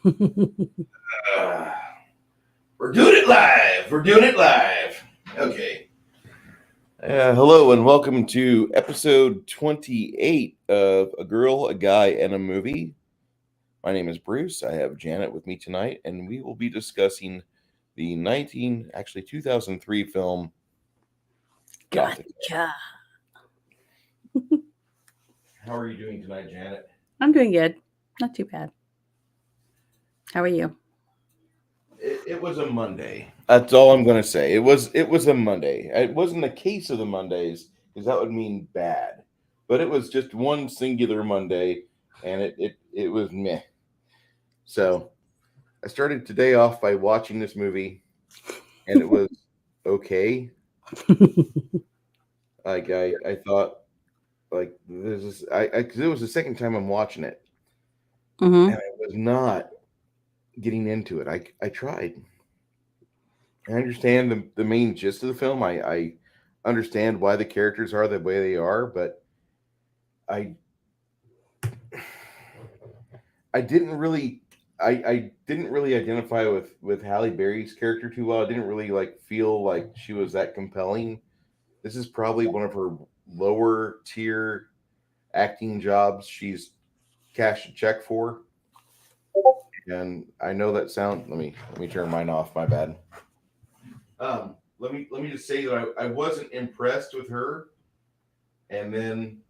Uh, we're doing it live. We're doing it live. Okay. Hello and welcome to episode 28 of A Girl, a Guy, and a Movie. My name is Bruce. I have Janet with me tonight, and we will be discussing the 2003 film GOTHIKA. How are you doing tonight, Janet? I'm doing good. Not too bad. How are you? It was a Monday. That's all I'm going to say. It was a Monday. It wasn't a case of the Mondays because that would mean bad. But it was just one singular Monday, and it was meh. So I started today off by watching this movie, and it was okay. Like I thought, like this is because it was the second time I'm watching it, Mm-hmm. and I was not getting into it. I tried. I understand the main gist of the film. I understand why the characters are the way they are, but I didn't really I didn't really identify with Halle Berry's character too well. I didn't really feel like she was that compelling. This is probably one of her lower tier acting jobs she's cashed a check for. And I know that sound. Let me turn mine off. My bad. Let me just say that I wasn't impressed with her, and then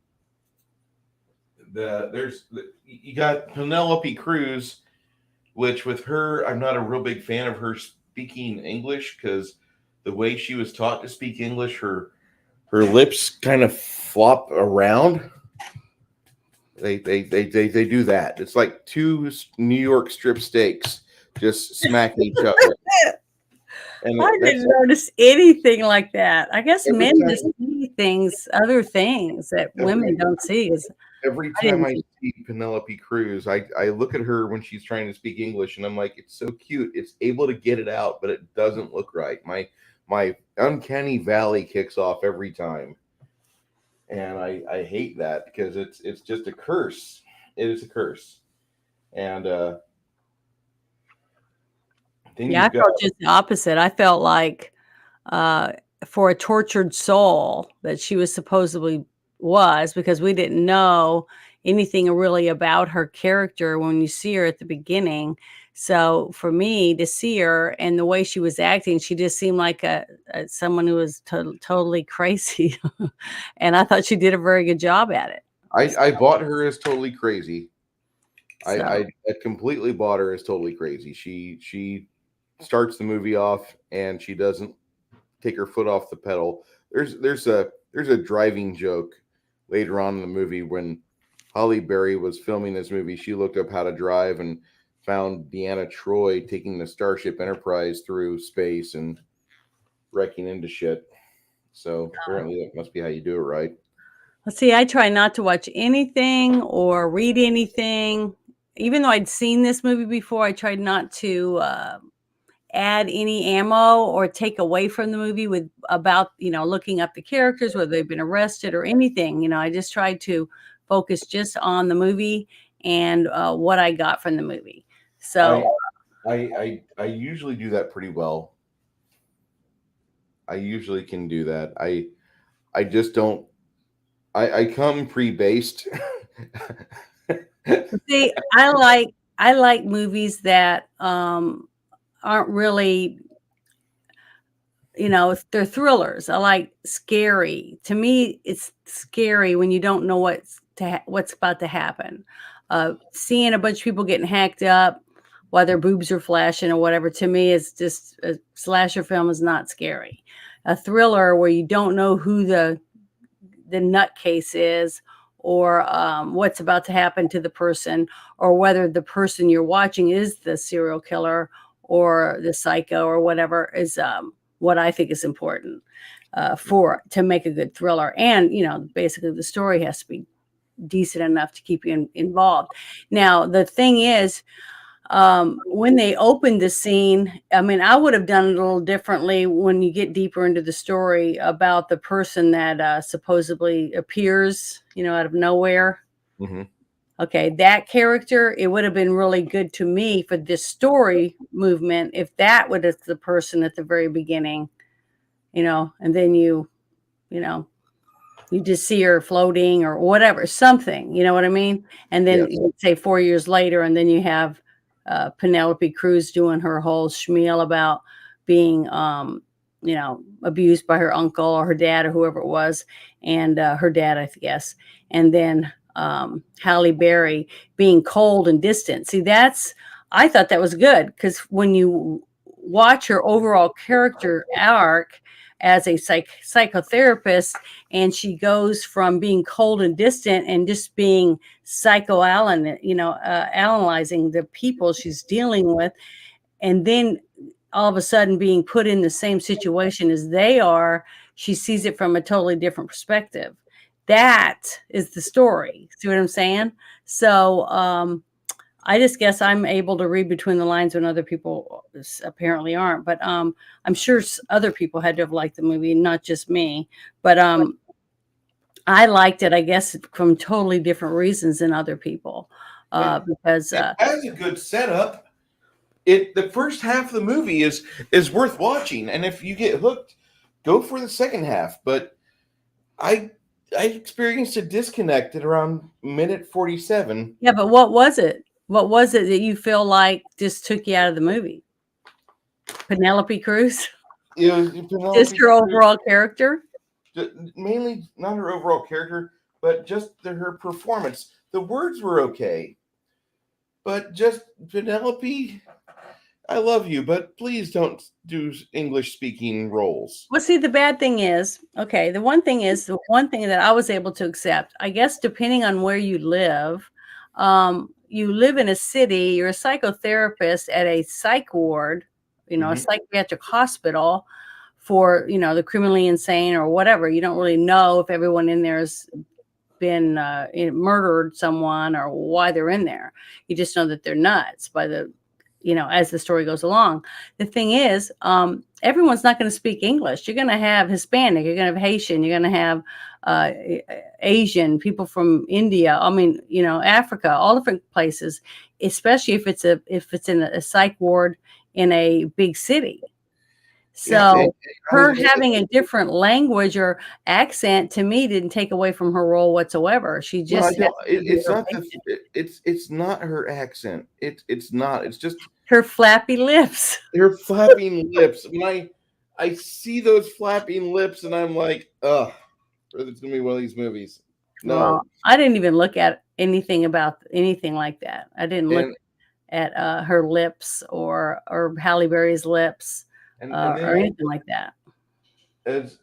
you got Penelope Cruz, which with her I'm not a real big fan of her speaking English because the way she was taught to speak English, her lips kind of flop around. They do that. It's like two New York strip steaks just smacking each other. And I didn't notice anything like that. I guess men just see other things that women don't see. Every time I see Penelope Cruz, I look at her when she's trying to speak English, and I'm like, it's so cute. It's able to get it out, but it doesn't look right. My uncanny valley kicks off every time. And I hate that because it's just a curse. It is a curse. And I felt just the opposite. I felt like for a tortured soul that she was supposedly was, because we didn't know anything really about her character when you see her at the beginning. So for me to see her and the way she was acting, she just seemed like someone who was totally crazy. And I thought she did a very good job at it. I bought her as totally crazy. So. I completely bought her as totally crazy. She starts the movie off and she doesn't take her foot off the pedal. There's a driving joke later on in the movie when Halle Berry was filming this movie. She looked up how to drive and found Deanna Troi taking the Starship Enterprise through space and wrecking into shit. So apparently that must be how you do it right. Let's see, I try not to watch anything or read anything. Even though I'd seen this movie before, I tried not to add any ammo or take away from the movie about looking up the characters, whether they've been arrested or anything. I just tried to focus just on the movie and what I got from the movie. So I usually do that pretty well. I usually can do that. I just don't. I come pre-based. See, I like movies that aren't really, if they're thrillers. I like scary. To me, it's scary when you don't know what's about to happen. Seeing a bunch of people getting hacked up while their boobs are flashing or whatever, to me, is just a slasher film is not scary. A thriller where you don't know who the nutcase is, or what's about to happen to the person, or whether the person you're watching is the serial killer or the psycho or whatever, is what I think is important to make a good thriller. And, basically the story has to be decent enough to keep you involved. Now, the thing is, when they opened the scene, I would have done it a little differently when you get deeper into the story about the person that supposedly appears, out of nowhere. Mm-hmm. Okay, that character, it would have been really good to me for this story movement if that would have the person at the very beginning, and then you know, you just see her floating or whatever, something, you know what I mean? And then Yes. say 4 years later, and then you have Penelope Cruz doing her whole schmeal about being, abused by her uncle or her dad or whoever it was, and her dad, I guess. And then Halle Berry being cold and distant. See, I thought that was good because when you watch her overall character arc as a psychotherapist, and she goes from being cold and distant and just being analyzing the people she's dealing with, and then all of a sudden being put in the same situation as they are, she sees it from a totally different perspective. That is the story. See what I'm saying? So I just guess I'm able to read between the lines when other people apparently aren't. But I'm sure other people had to have liked the movie, not just me. But I liked it, I guess, from totally different reasons than other people. Because it has a good setup. The first half of the movie is worth watching, and if you get hooked, go for the second half. But I experienced a disconnect at around minute 47. yeah, but what was it? What was it that you feel like just took you out of the movie? Penelope Cruz? It was Penelope Just her Cruz, overall character? mainly not her overall character, but just her performance. The words were okay, but just Penelope, I love you, but please don't do English speaking roles. Well, see, the bad thing is, okay, the one thing that I was able to accept, I guess, depending on where you live in a city, you're a psychotherapist at a psych ward, a psychiatric hospital for, the criminally insane or whatever. You don't really know if everyone in there has been murdered someone or why they're in there. You just know that they're nuts by the as the story goes along. The thing is, everyone's not going to speak English. You're going to have Hispanic, you're going to have Haitian, you're going to have Asian, people from India, Africa, all different places, especially if it's in a psych ward in a big city. So her having a different language or accent to me didn't take away from her role whatsoever. She just it's not her accent. It's not. It's just her flappy lips. Her flapping lips. When I see those flapping lips, and I'm like, ugh, it's gonna be one of these movies. No, well, I didn't even look at anything like that. I didn't look at her lips or Halle Berry's lips or anything like that.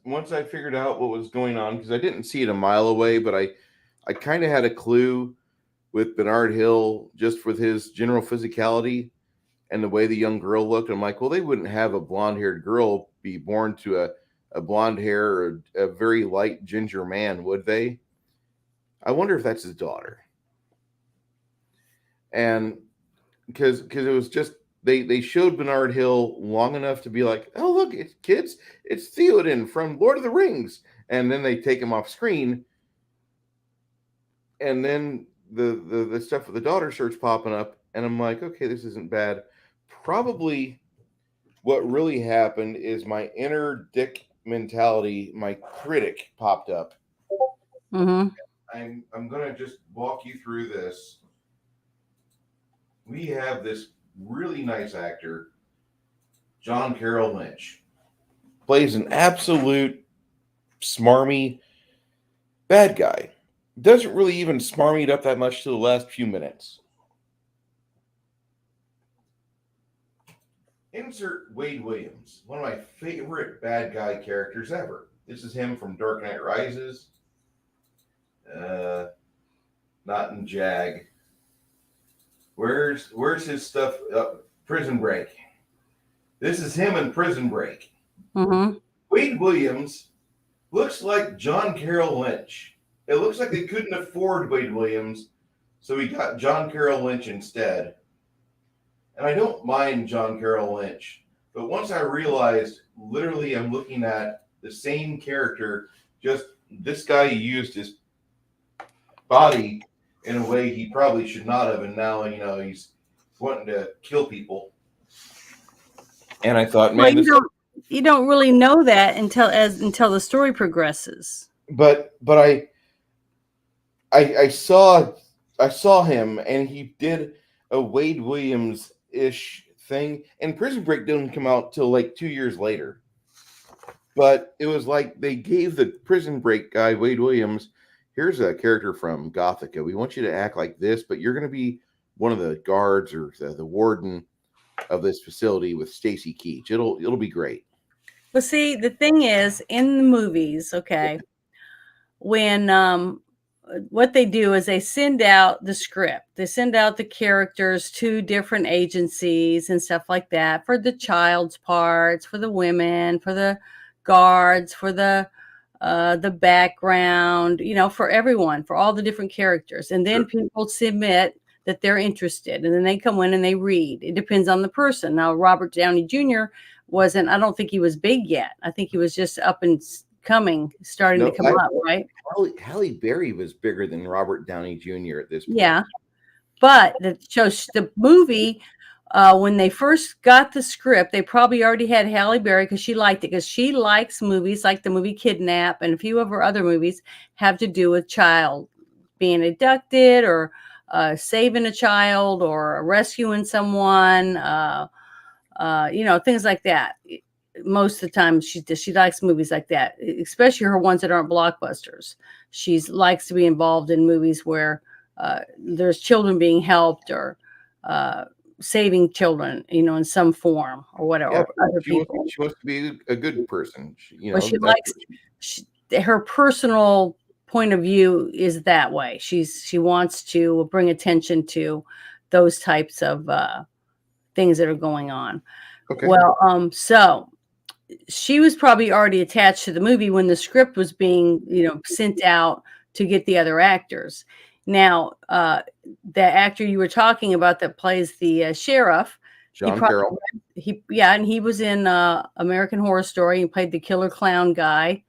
Once I figured out what was going on, because I didn't see it a mile away, but I kind of had a clue with Bernard Hill, just with his general physicality and the way the young girl looked. I'm like, well, they wouldn't have a blonde-haired girl be born to a blonde hair or a very light ginger man, would they? I wonder if that's his daughter. And because it was just, they showed Bernard Hill long enough to be like, oh, look, it's kids, it's Theoden from Lord of the Rings. And then they take him off screen. And then the stuff with the daughter starts popping up. And I'm like, okay, this isn't bad. Probably what really happened is my inner dick mentality, my critic popped up. Mm-hmm. I'm going to just walk you through this. We have this really nice actor, John Carroll Lynch, plays an absolute smarmy bad guy. Doesn't really even smarmy it up that much to the last few minutes. Insert Wade Williams, one of my favorite bad guy characters ever. This is him from Dark Knight Rises. Not in Jag. Where's his stuff? Prison Break. This is him in Prison Break. Mm-hmm. Wade Williams looks like John Carroll Lynch. It looks like they couldn't afford Wade Williams, so we got John Carroll Lynch instead. And I don't mind John Carroll Lynch, but once I realized literally I'm looking at the same character, just this guy used his body in a way he probably should not have, and now he's wanting to kill people. And I thought, man, you don't really know that until the story progresses. But I saw him, and he did a Wade Williams-ish thing, and Prison Break didn't come out till like 2 years later. But it was like they gave the Prison Break guy, Wade Williams, here's a character from Gothica. We want you to act like this, but you're going to be one of the guards or the warden of this facility with Stacy Keach. It'll be great. Well, see, the thing is, in the movies, okay, when what they do is they send out the script. They send out the characters to different agencies and stuff like that for the child's parts, for the women, for the guards, for the background, for everyone, for all the different characters. And then people submit that they're interested, and then they come in and they read. It depends on the person. Now, Robert Downey Jr. I don't think he was big yet. I think he was just up and coming, starting to come up, right? Halle Berry was bigger than Robert Downey Jr. at this point. Yeah. But the movie, when they first got the script, they probably already had Halle Berry because she liked it, because she likes movies like the movie Kidnap and a few of her other movies have to do with child being abducted or saving a child or rescuing someone, things like that. Most of the time she likes movies like that, especially her ones that aren't blockbusters. She likes to be involved in movies where there's children being helped or saving children, in some form or whatever. Yeah, or other people. She wants to be a good person. She likes her personal point of view is that way. She wants to bring attention to those types of things that are going on. Okay. Well, so she was probably already attached to the movie when the script was being, sent out to get the other actors. Now, the actor you were talking about that plays the sheriff, John Carroll. And he was in American Horror Story. He played the killer clown guy.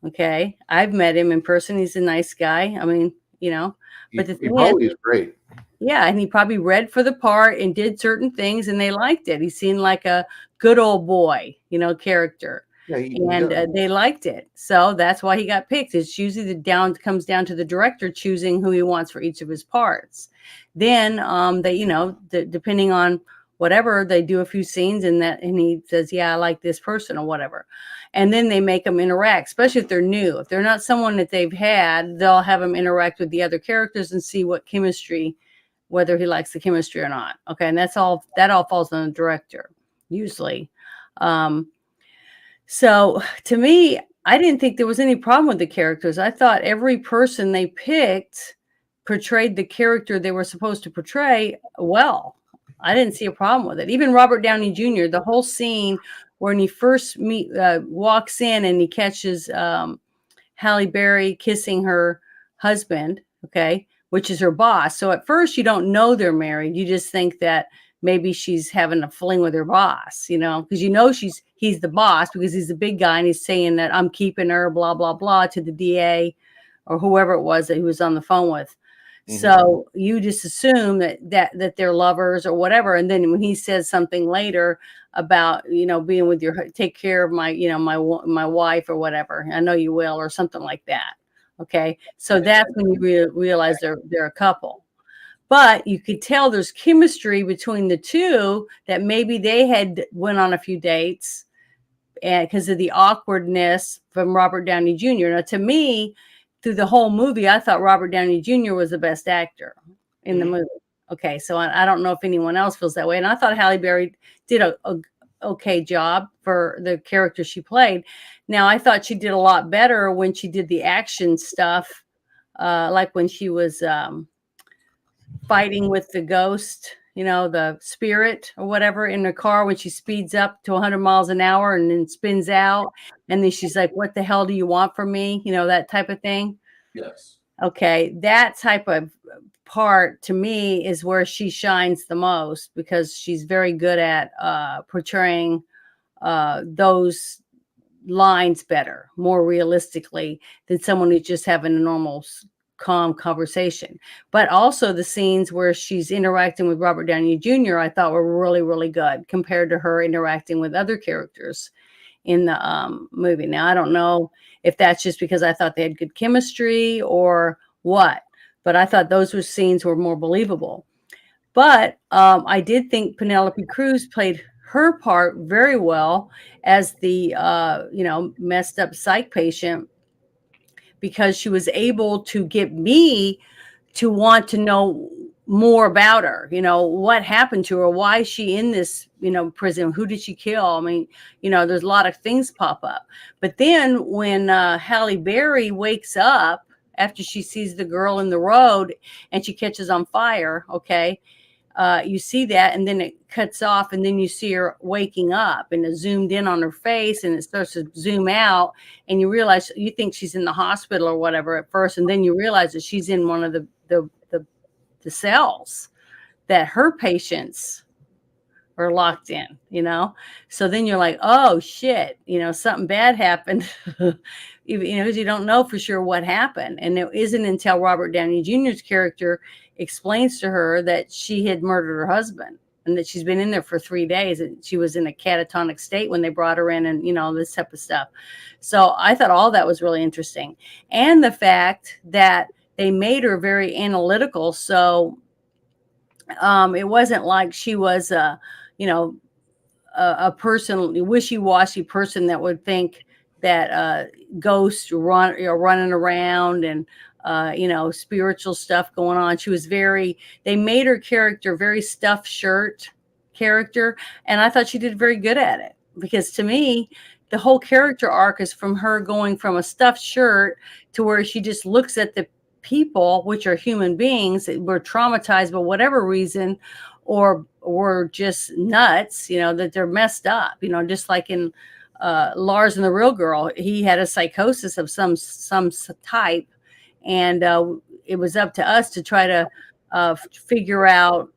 Okay, I've met him in person. He's a nice guy. I mean, but he probably is great. Yeah, and he probably read for the part and did certain things, and they liked it. He seemed like a good old boy, character. Yeah, they liked it. So that's why he got picked. It's usually comes down to the director choosing who he wants for each of his parts. Then they, depending on whatever, they do a few scenes and he says, yeah, I like this person or whatever. And then they make them interact, especially if they're new. If they're not someone that they've had, they'll have them interact with the other characters and see what chemistry, whether he likes the chemistry or not. Okay. And that all falls on the director usually. So to me, I didn't think there was any problem with the characters. I thought every person they picked portrayed the character they were supposed to portray well. I didn't see a problem with it. Even Robert Downey Jr., the whole scene when he first walks in and he catches Halle Berry kissing her husband, okay, which is her boss. So at first you don't know they're married. You just think that maybe she's having a fling with her boss, because he's the boss because he's the big guy and he's saying that I'm keeping her, blah, blah, blah, to the DA or whoever it was that he was on the phone with. Mm-hmm. So you just assume that they're lovers or whatever. And then when he says something later about, being with take care of my, my wife or whatever, I know you will, or something like that. Okay. So that's when you realize they're a couple. But you could tell there's chemistry between the two, that maybe they had went on a few dates and because of the awkwardness from Robert Downey Jr. Now, to me, through the whole movie, I thought Robert Downey Jr. was the best actor in the movie. Okay, so I don't know if anyone else feels that way. And I thought Halle Berry did a okay job for the character she played. Now, I thought she did a lot better when she did the action stuff, like when she was fighting with the ghost, the spirit or whatever in the car when she speeds up to 100 miles an hour and then spins out. And then she's like, what the hell do you want from me? That type of thing. Yes. Okay. That type of part to me is where she shines the most because she's very good at portraying those lines better, more realistically than someone who's just having a normal calm conversation. But also the scenes where she's interacting with Robert Downey Jr. I thought were really, really good compared to her interacting with other characters in the movie. Now, I don't know if that's just because I thought they had good chemistry or what, but I thought those scenes were more believable. But I did think Penelope Cruz played her part very well as the messed up psych patient, because she was able to get me to want to know more about her. What happened to her? Why is she in this, prison? Who did she kill? I mean, there's a lot of things pop up. But then when Halle Berry wakes up after she sees the girl in the road and she catches on fire, okay, you see that, and then it cuts off, and then you see her waking up, and it's zoomed in on her face, and it starts to zoom out, and you realize, you think she's in the hospital or whatever at first, and then you realize that she's in one of the cells that her patients are locked in, So then you're like, oh shit, something bad happened, because you don't know for sure what happened. And it isn't until Robert Downey Jr.'s character explains to her that she had murdered her husband, and that she's been in there for 3 days, and she was in a catatonic state when they brought her in, and this type of stuff. So I thought all that was really interesting. And the fact that they made her very analytical. So it wasn't like she was a person, wishy-washy person that would think that ghosts running around and spiritual stuff going on. She was they made her character very stuffed shirt character, and I thought she did very good at it, because to me, the whole character arc is from her going from a stuffed shirt to where she just looks at the people, which are human beings that were traumatized by whatever reason, or were just nuts, that they're messed up, just like in Lars and the Real Girl. He had a psychosis of some type, and it was up to us to try to figure out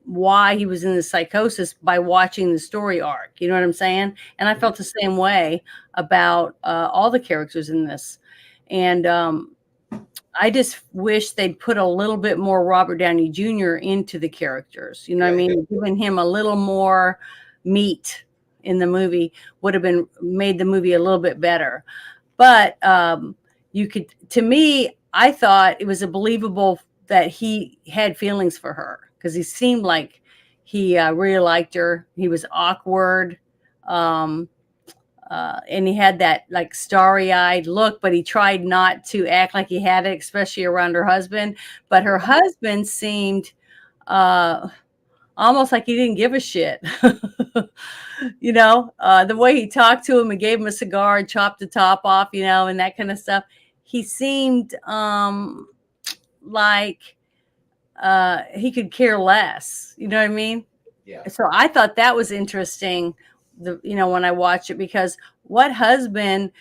why he was in the psychosis by watching the story arc. You know what I'm saying? And I felt the same way about all the characters in this. And I just wish they'd put a little bit more Robert Downey Jr. into the characters. You know what I mean? Giving him a little more meat in the movie would have made the movie a little bit better. But to me, I thought it was believable that he had feelings for her, because he seemed like he really liked her. He was awkward. And he had that like starry-eyed look, but he tried not to act like he had it, especially around her husband. But her husband seemed almost like he didn't give a shit. The way he talked to him and gave him a cigar and chopped the top off, and that kind of stuff. He seemed like he could care less. You know what I mean? Yeah. So I thought that was interesting, when I watched it, because what husband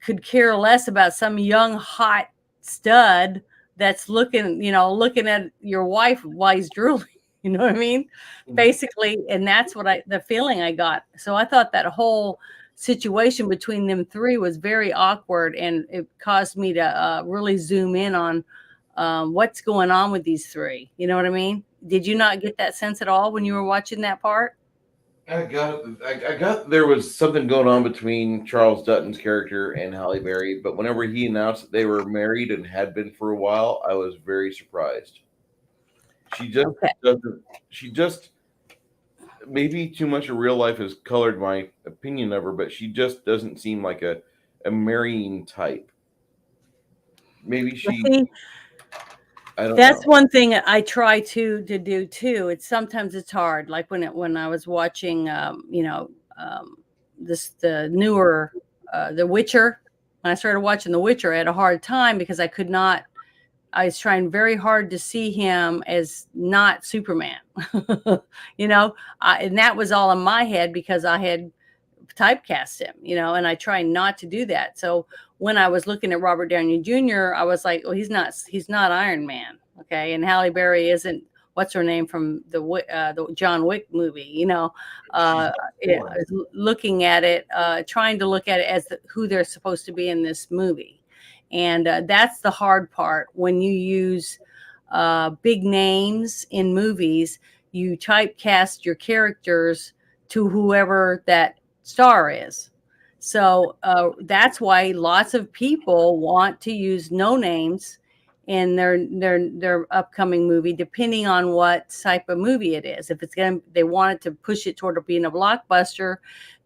could care less about some young hot stud that's looking at your wife while he's drooling? You know what I mean? Basically, and that's what the feeling I got. So I thought that whole situation between them three was very awkward, and it caused me to really zoom in on what's going on with these three. You know what I mean? Did you not get that sense at all when you were watching that part? I got there was something going on between Charles Dutton's character and Halle Berry, but whenever he announced that they were married and had been for a while, I was very surprised. She just doesn't. She just, maybe too much of real life has colored my opinion of her, but she just doesn't seem like a marrying type. Maybe she. That's one thing I try to do too. Sometimes it's hard. Like when I was watching, the newer, The Witcher. When I started watching The Witcher, I had a hard time because I was trying very hard to see him as not Superman, and that was all in my head because I had typecast him, and I try not to do that. So when I was looking at Robert Downey Jr., I was like, well, he's not Iron Man. Okay. And Halle Berry isn't, what's her name from the John Wick movie, looking at it, trying to look at it as who they're supposed to be in this movie. And that's the hard part when you use big names in movies. You typecast your characters to whoever that star is. So that's why lots of people want to use no names in their upcoming movie, depending on what type of movie it is. If it's gonna, they want it to push it toward being a blockbuster,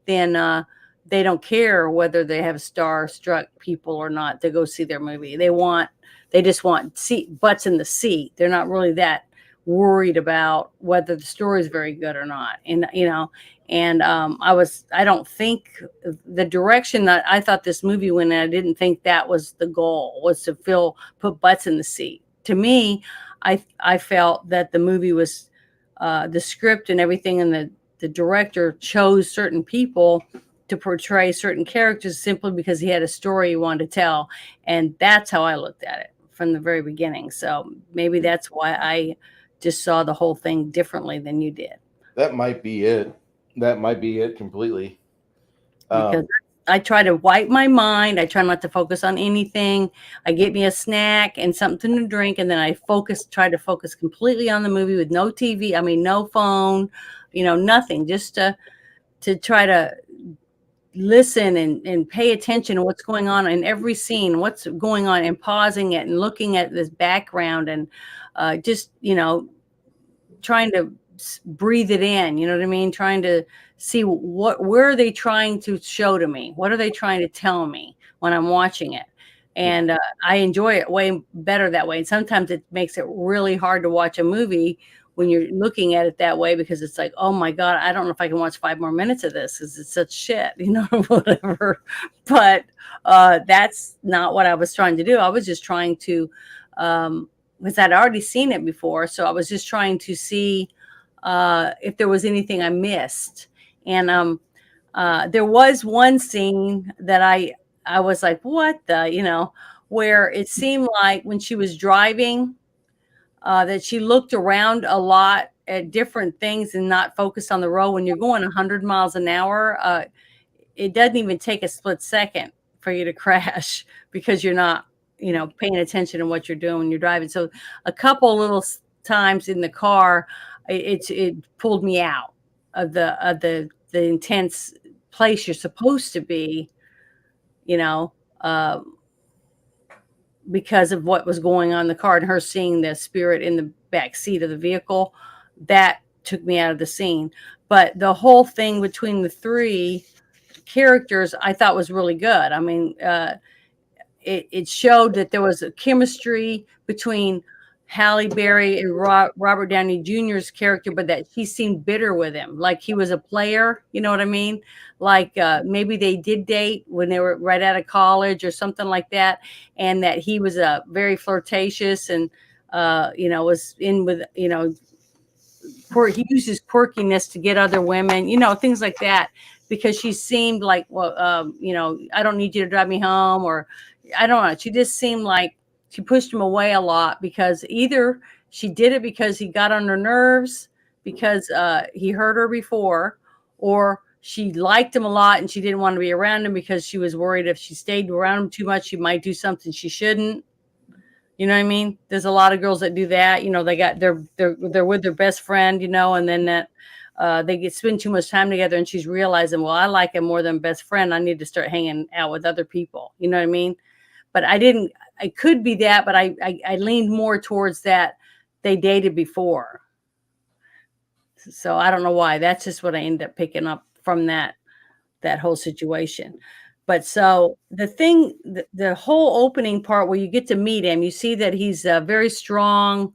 then they don't care whether they have star-struck people or not to go see their movie. They just want butts in the seat. They're not really that worried about whether the story is very good or not. And I don't think the direction that I thought this movie went in, I didn't think that was the goal, was to put butts in the seat. To me, I felt that the movie was the script and everything, and the director chose certain people to portray certain characters simply because he had a story he wanted to tell. And that's how I looked at it from the very beginning. So maybe that's why I just saw the whole thing differently than you did. That might be it. That might be it completely. Because I try to wipe my mind. I try not to focus on anything. I get me a snack and something to drink, and then I try to focus completely on the movie with no TV. I mean, no phone, nothing, just to try to listen and pay attention to what's going on in every scene, what's going on, and pausing it and looking at this background, and just trying to breathe it in. You know what I mean? Trying to see where are they trying to show to me? What are they trying to tell me when I'm watching it? And I enjoy it way better that way. And sometimes it makes it really hard to watch a movie when you're looking at it that way, because it's like, oh my God, I don't know if I can watch 5 more minutes of this because it's such shit, whatever. But that's not what I was trying to do. I was just trying to, because I'd already seen it before. So I was just trying to see if there was anything I missed. And there was one scene that I was like, what the, where it seemed like when she was driving, that she looked around a lot at different things and not focused on the road. When you're going 100 miles an hour, it doesn't even take a split second for you to crash because you're not, paying attention to what you're doing when you're driving. So a couple little times in the car, it pulled me out of the intense place you're supposed to be, because of what was going on in the car, and her seeing the spirit in the back seat of the vehicle. That took me out of the scene. But the whole thing between the 3 characters I thought was really good. I mean, it showed that there was a chemistry between Halle Berry and Robert Downey Jr.'s character, but that she seemed bitter with him, like he was a player. You know what I mean? Like maybe they did date when they were right out of college or something like that, and that he was very flirtatious and was in with he used his quirkiness to get other women, things like that, because she seemed like, well, I don't need you to drive me home, or I don't know. She just seemed like she pushed him away a lot, because either she did it because he got on her nerves because he hurt her before, or she liked him a lot and she didn't want to be around him because she was worried if she stayed around him too much, she might do something she shouldn't. You know what I mean? There's a lot of girls that do that. They're with their best friend, and then that they spend too much time together, and she's realizing, well, I like him more than best friend. I need to start hanging out with other people. You know what I mean? But I could be that, but I leaned more towards that they dated before. So I don't know why. That's just what I ended up picking up from that whole situation. But so the whole opening part where you get to meet him, you see that he's a very strong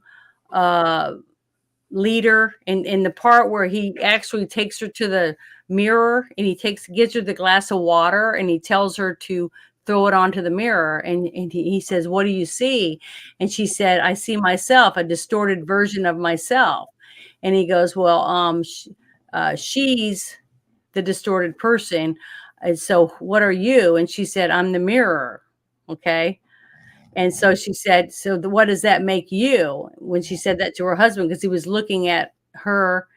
leader. In the part where he actually takes her to the mirror and gives her the glass of water, and he tells her to throw it onto the mirror, and he says, what do you see? And she said, I see myself, a distorted version of myself. And he goes, well, she's the distorted person. And so what are you? And she said, I'm the mirror. Okay. And so she said, so what does that make you? When she said that to her husband, because he was looking at her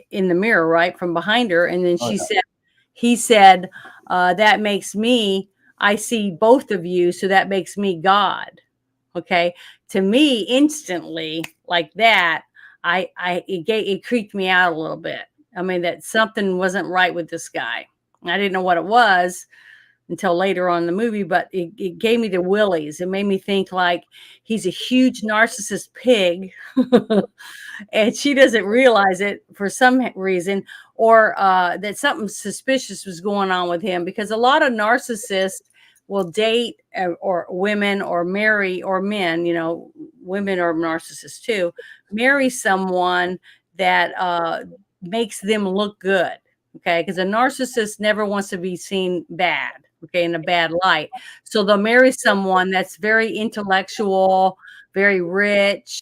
in the mirror, right, from behind her. And then he said, that makes me, I see both of you, so that makes me God. Okay. To me, instantly like that, it creeped me out a little bit. I mean, that something wasn't right with this guy. I didn't know what it was until later on in the movie, but it gave me the willies. It made me think like he's a huge narcissist pig and she doesn't realize it for some reason, or that something suspicious was going on with him, because a lot of narcissists will date or women or marry, or men, women are narcissists too, marry someone that makes them look good. Okay. Because a narcissist never wants to be seen bad. Okay. In a bad light. So they'll marry someone that's very intellectual, very rich,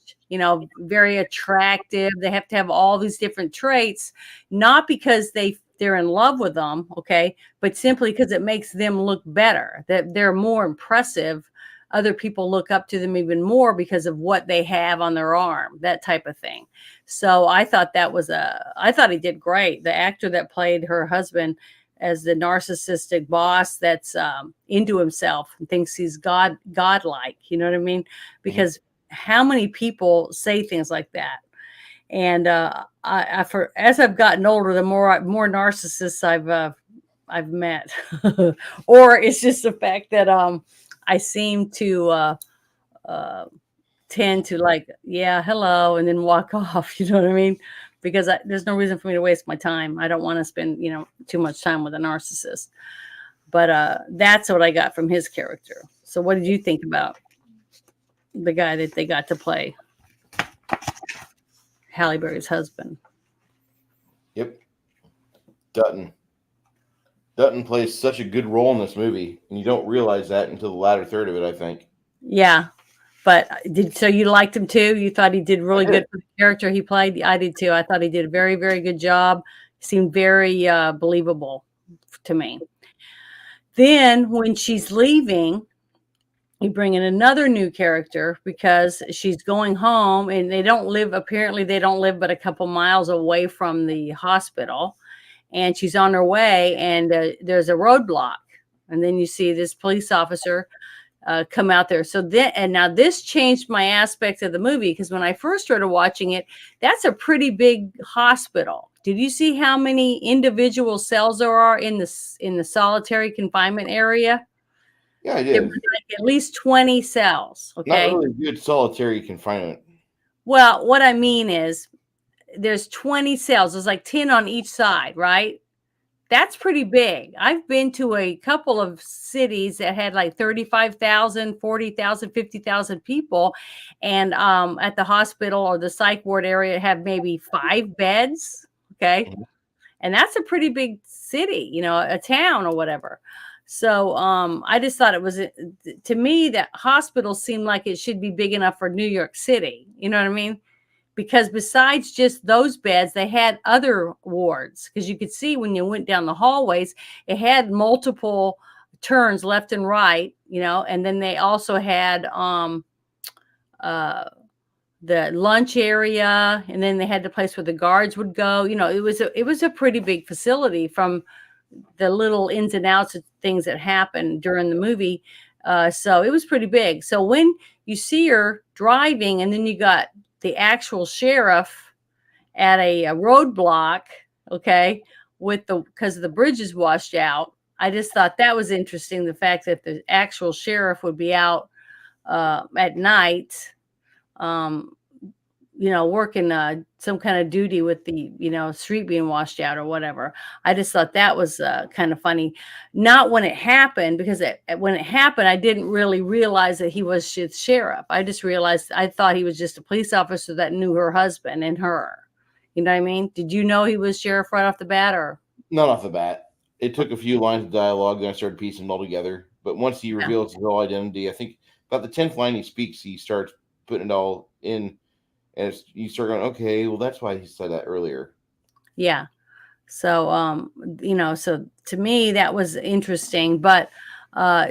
very attractive. They have to have all these different traits, not because they're in love with them. Okay. But simply because it makes them look better, that they're more impressive. Other people look up to them even more because of what they have on their arm, that type of thing. So I thought I thought he did great. The actor that played her husband as the narcissistic boss that's into himself and thinks he's godlike, you know what I mean? Because how many people say things like that? And as I've gotten older, the more narcissists I've met, or it's just the fact that I seem to tend to like, yeah, hello, and then walk off. You know what I mean? Because there's no reason for me to waste my time. I don't want to spend too much time with a narcissist. But that's what I got from his character. So what did you think about the guy that they got to play Halle Berry's husband? Yep. Dutton plays such a good role in this movie, and you don't realize that until the latter third of it, I think. Yeah. But so you liked him too? You thought he did really good for the character he played? I did too. I thought he did a very, very good job. He seemed very believable to me. Then when she's leaving, you bring in another new character because she's going home, and apparently they don't live but a couple miles away from the hospital. And she's on her way, and there's a roadblock. And then you see this police officer come out there. Now this changed my aspect of the movie, because when I first started watching it, that's a pretty big hospital. Did you see how many individual cells there are in the solitary confinement area? Yeah, I did. There was like at least 20 cells. Okay. Not really good solitary confinement. Well, what I mean is there's 20 cells. There's like 10 on each side, right? That's pretty big. I've been to a couple of cities that had like 35,000, 40,000, 50,000 people. And at the hospital or the psych ward area have maybe 5 beds. Okay. Mm-hmm. And that's a pretty big city, a town or whatever. So I just thought to me, that hospital seemed like it should be big enough for New York City. You know what I mean? Because besides just those beds, they had other wards, because you could see when you went down the hallways, it had multiple turns left and right, and then they also had the lunch area, and then they had the place where the guards would go. It was a pretty big facility from the little ins and outs of things that happened during the movie. So it was pretty big. So when you see her driving, and then you got the actual sheriff at a roadblock, okay, because the bridge is washed out. I just thought that was interesting. The fact that the actual sheriff would be out at night, working some kind of duty with the, street being washed out or whatever. I just thought that was kind of funny. Not when it happened, because when it happened, I didn't really realize that he was sheriff. I just realized, I thought he was just a police officer that knew her husband and her. You know what I mean? Did you know he was sheriff right off the bat, or? Not off the bat. It took a few lines of dialogue, then I started piecing them all together. But once he reveals his whole identity, I think about the 10th line he speaks, he starts putting it all in. And you start going, okay, well, that's why he said that earlier. Yeah. So, so to me, that was interesting. But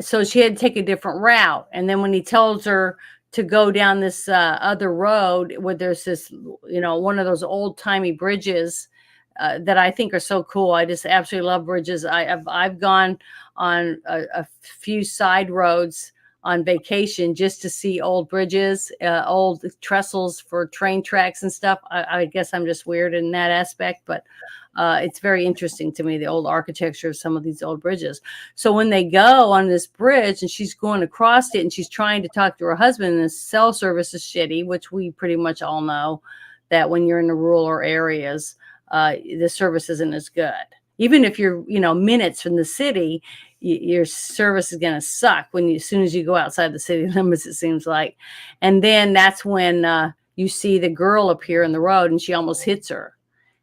so she had to take a different route. And then when he tells her to go down this other road where there's this, one of those old timey bridges that I think are so cool. I just absolutely love bridges. I've gone on a few side roads on vacation just to see old bridges, old trestles for train tracks and stuff. I guess I'm just weird in that aspect, but it's very interesting to me, the old architecture of some of these old bridges. So when they go on this bridge and she's going across it and she's trying to talk to her husband and the cell service is shitty, which we pretty much all know that when you're in the rural areas, the service isn't as good. Even if you're, minutes from the city, your service is going to suck as soon as you go outside the city limits, it seems like. And then that's when you see the girl appear in the road and she almost hits her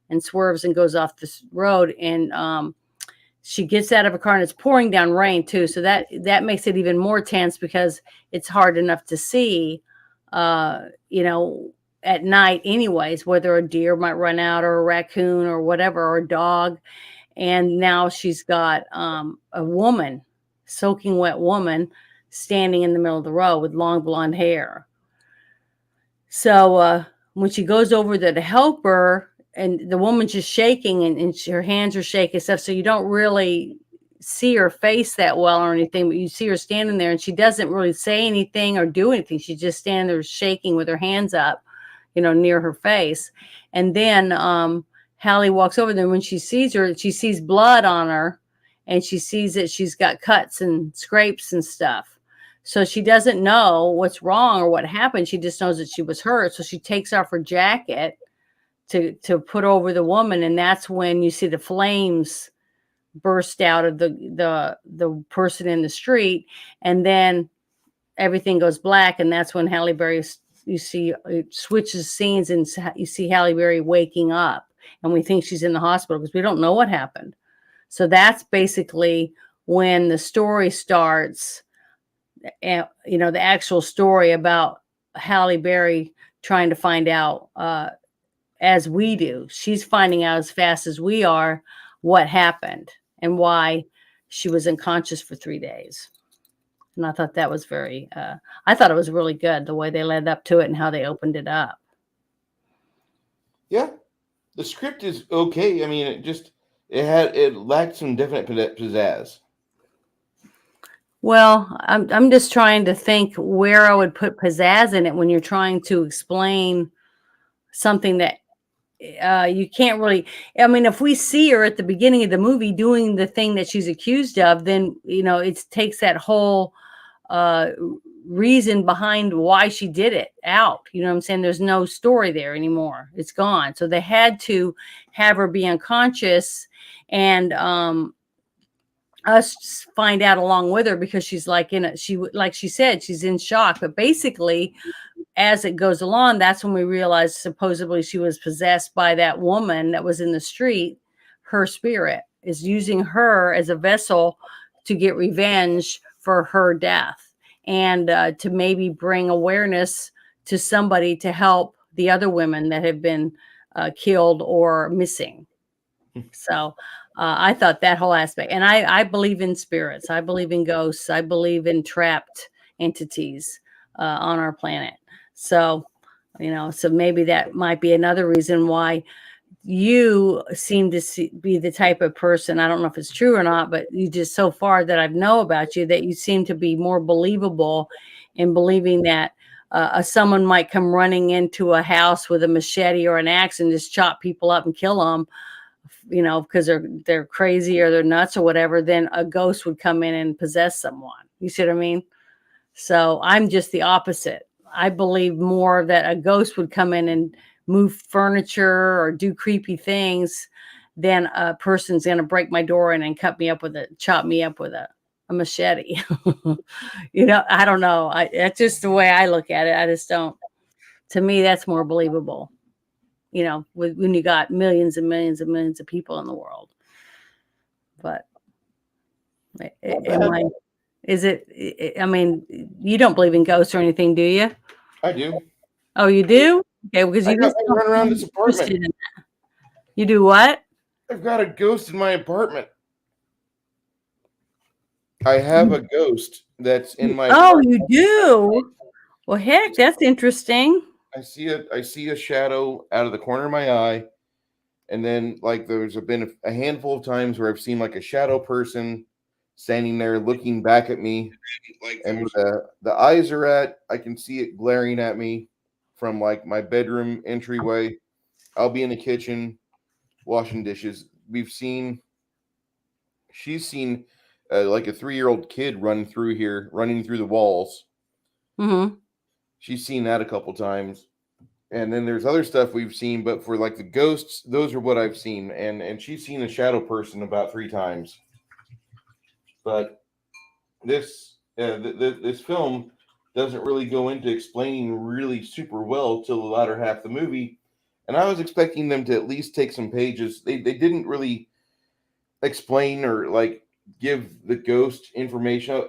and swerves and goes off this road. And she gets out of a car and it's pouring down rain too. So that makes it even more tense because it's hard enough to see, at night anyways, whether a deer might run out or a raccoon or whatever, or a dog. And now she's got a woman, soaking wet woman, standing in the middle of the road with long blonde hair. So when she goes over there to help her, and the woman's just shaking and her hands are shaking and stuff, so you don't really see her face that well or anything, but you see her standing there and she doesn't really say anything or do anything. She's just standing there shaking with her hands up, near her face. And then Halle walks over there. When she sees her, she sees blood on her and she sees that she's got cuts and scrapes and stuff. So she doesn't know what's wrong or what happened. She just knows that she was hurt. So she takes off her jacket to put over the woman. And that's when you see the flames burst out of the person in the street. And then everything goes black. And that's when Halle Berry, you see, it switches scenes and you see Halle Berry waking up. And we think she's in the hospital because we don't know what happened. So that's basically when the story starts, the actual story about Halle Berry trying to find out, as we do. She's finding out as fast as we are what happened and why she was unconscious for 3 days. And I thought that was I thought it was really good, the way they led up to it and how they opened it up. Yeah. The script is okay. I mean, it lacked some definite pizzazz. Well, I'm just trying to think where I would put pizzazz in it when you're trying to explain something that you can't really. I mean, if we see her at the beginning of the movie doing the thing that she's accused of, then it takes that whole reason behind why she did it out. You know what I'm saying? There's no story there anymore. It's gone. So they had to have her be unconscious and us find out along with her, because she's like like she said, she's in shock. But basically, as it goes along, that's when we realized supposedly she was possessed by that woman that was in the street. Her spirit is using her as a vessel to get revenge for her death. And to maybe bring awareness to somebody to help the other women that have been killed or missing. So I thought that whole aspect. And I believe in spirits. I believe in ghosts. I believe in trapped entities on our planet. So, so maybe that might be another reason why you seem to be the type of person, I don't know if it's true or not, but you just, so far that I know about you, that you seem to be more believable in believing that someone might come running into a house with a machete or an axe and just chop people up and kill them, because they're crazy or they're nuts or whatever. Then a ghost would come in and possess someone. You see what I mean? So I'm just the opposite. I believe more that a ghost would come in and move furniture or do creepy things than a person's going to break my door in and chop me up with a machete. I don't know. That's just the way I look at it. I just don't. To me, that's more believable. When you got millions and millions and millions of people in the world. But I mean, you don't believe in ghosts or anything, do you? I do. Oh, you do? Okay, because you just run around this apartment. You do what? I've got a ghost in my apartment. I have a ghost that's in my apartment. You do? Well, heck, that's interesting. I see a shadow out of the corner of my eye, And then like there's been a handful of times where I've seen like a shadow person standing there looking back at me, and where the eyes are at, I can see it glaring at me from like my bedroom entryway. I'll be in the kitchen washing dishes. She's seen like a 3-year-old kid running through the walls. Mm-hmm. She's seen that a couple times. And then there's other stuff we've seen, but for like the ghosts, those are what I've seen. And she's seen a shadow person about 3 times. But this film doesn't really go into explaining really super well till the latter half of the movie. And I was expecting them to at least take some pages. They didn't really explain or like give the ghost information.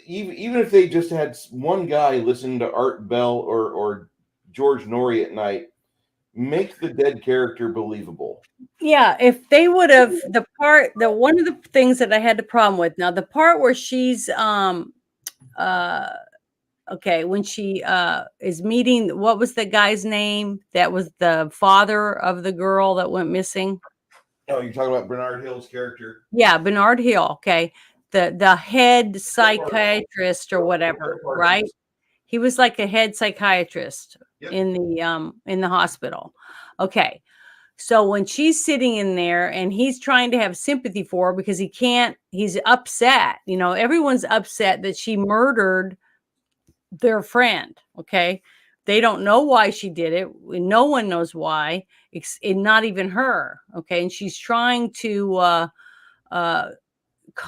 Even if they just had one guy listen to Art Bell or George Norrie at night, make the dead character believable. Yeah, if they would have one of the things that I had the problem with, now the part where she's okay, when she is meeting, what was the guy's name that was the father of the girl that went missing? Oh, you're talking about Bernard Hill's character? Yeah, Bernard Hill. Okay, the head psychiatrist or whatever, right? He was like a head psychiatrist in the hospital. Okay. So when she's sitting in there and he's trying to have sympathy for her because he's upset. Everyone's upset that she murdered their friend. Okay. They don't know why she did it. No one knows why. Not even her. Okay. And she's trying to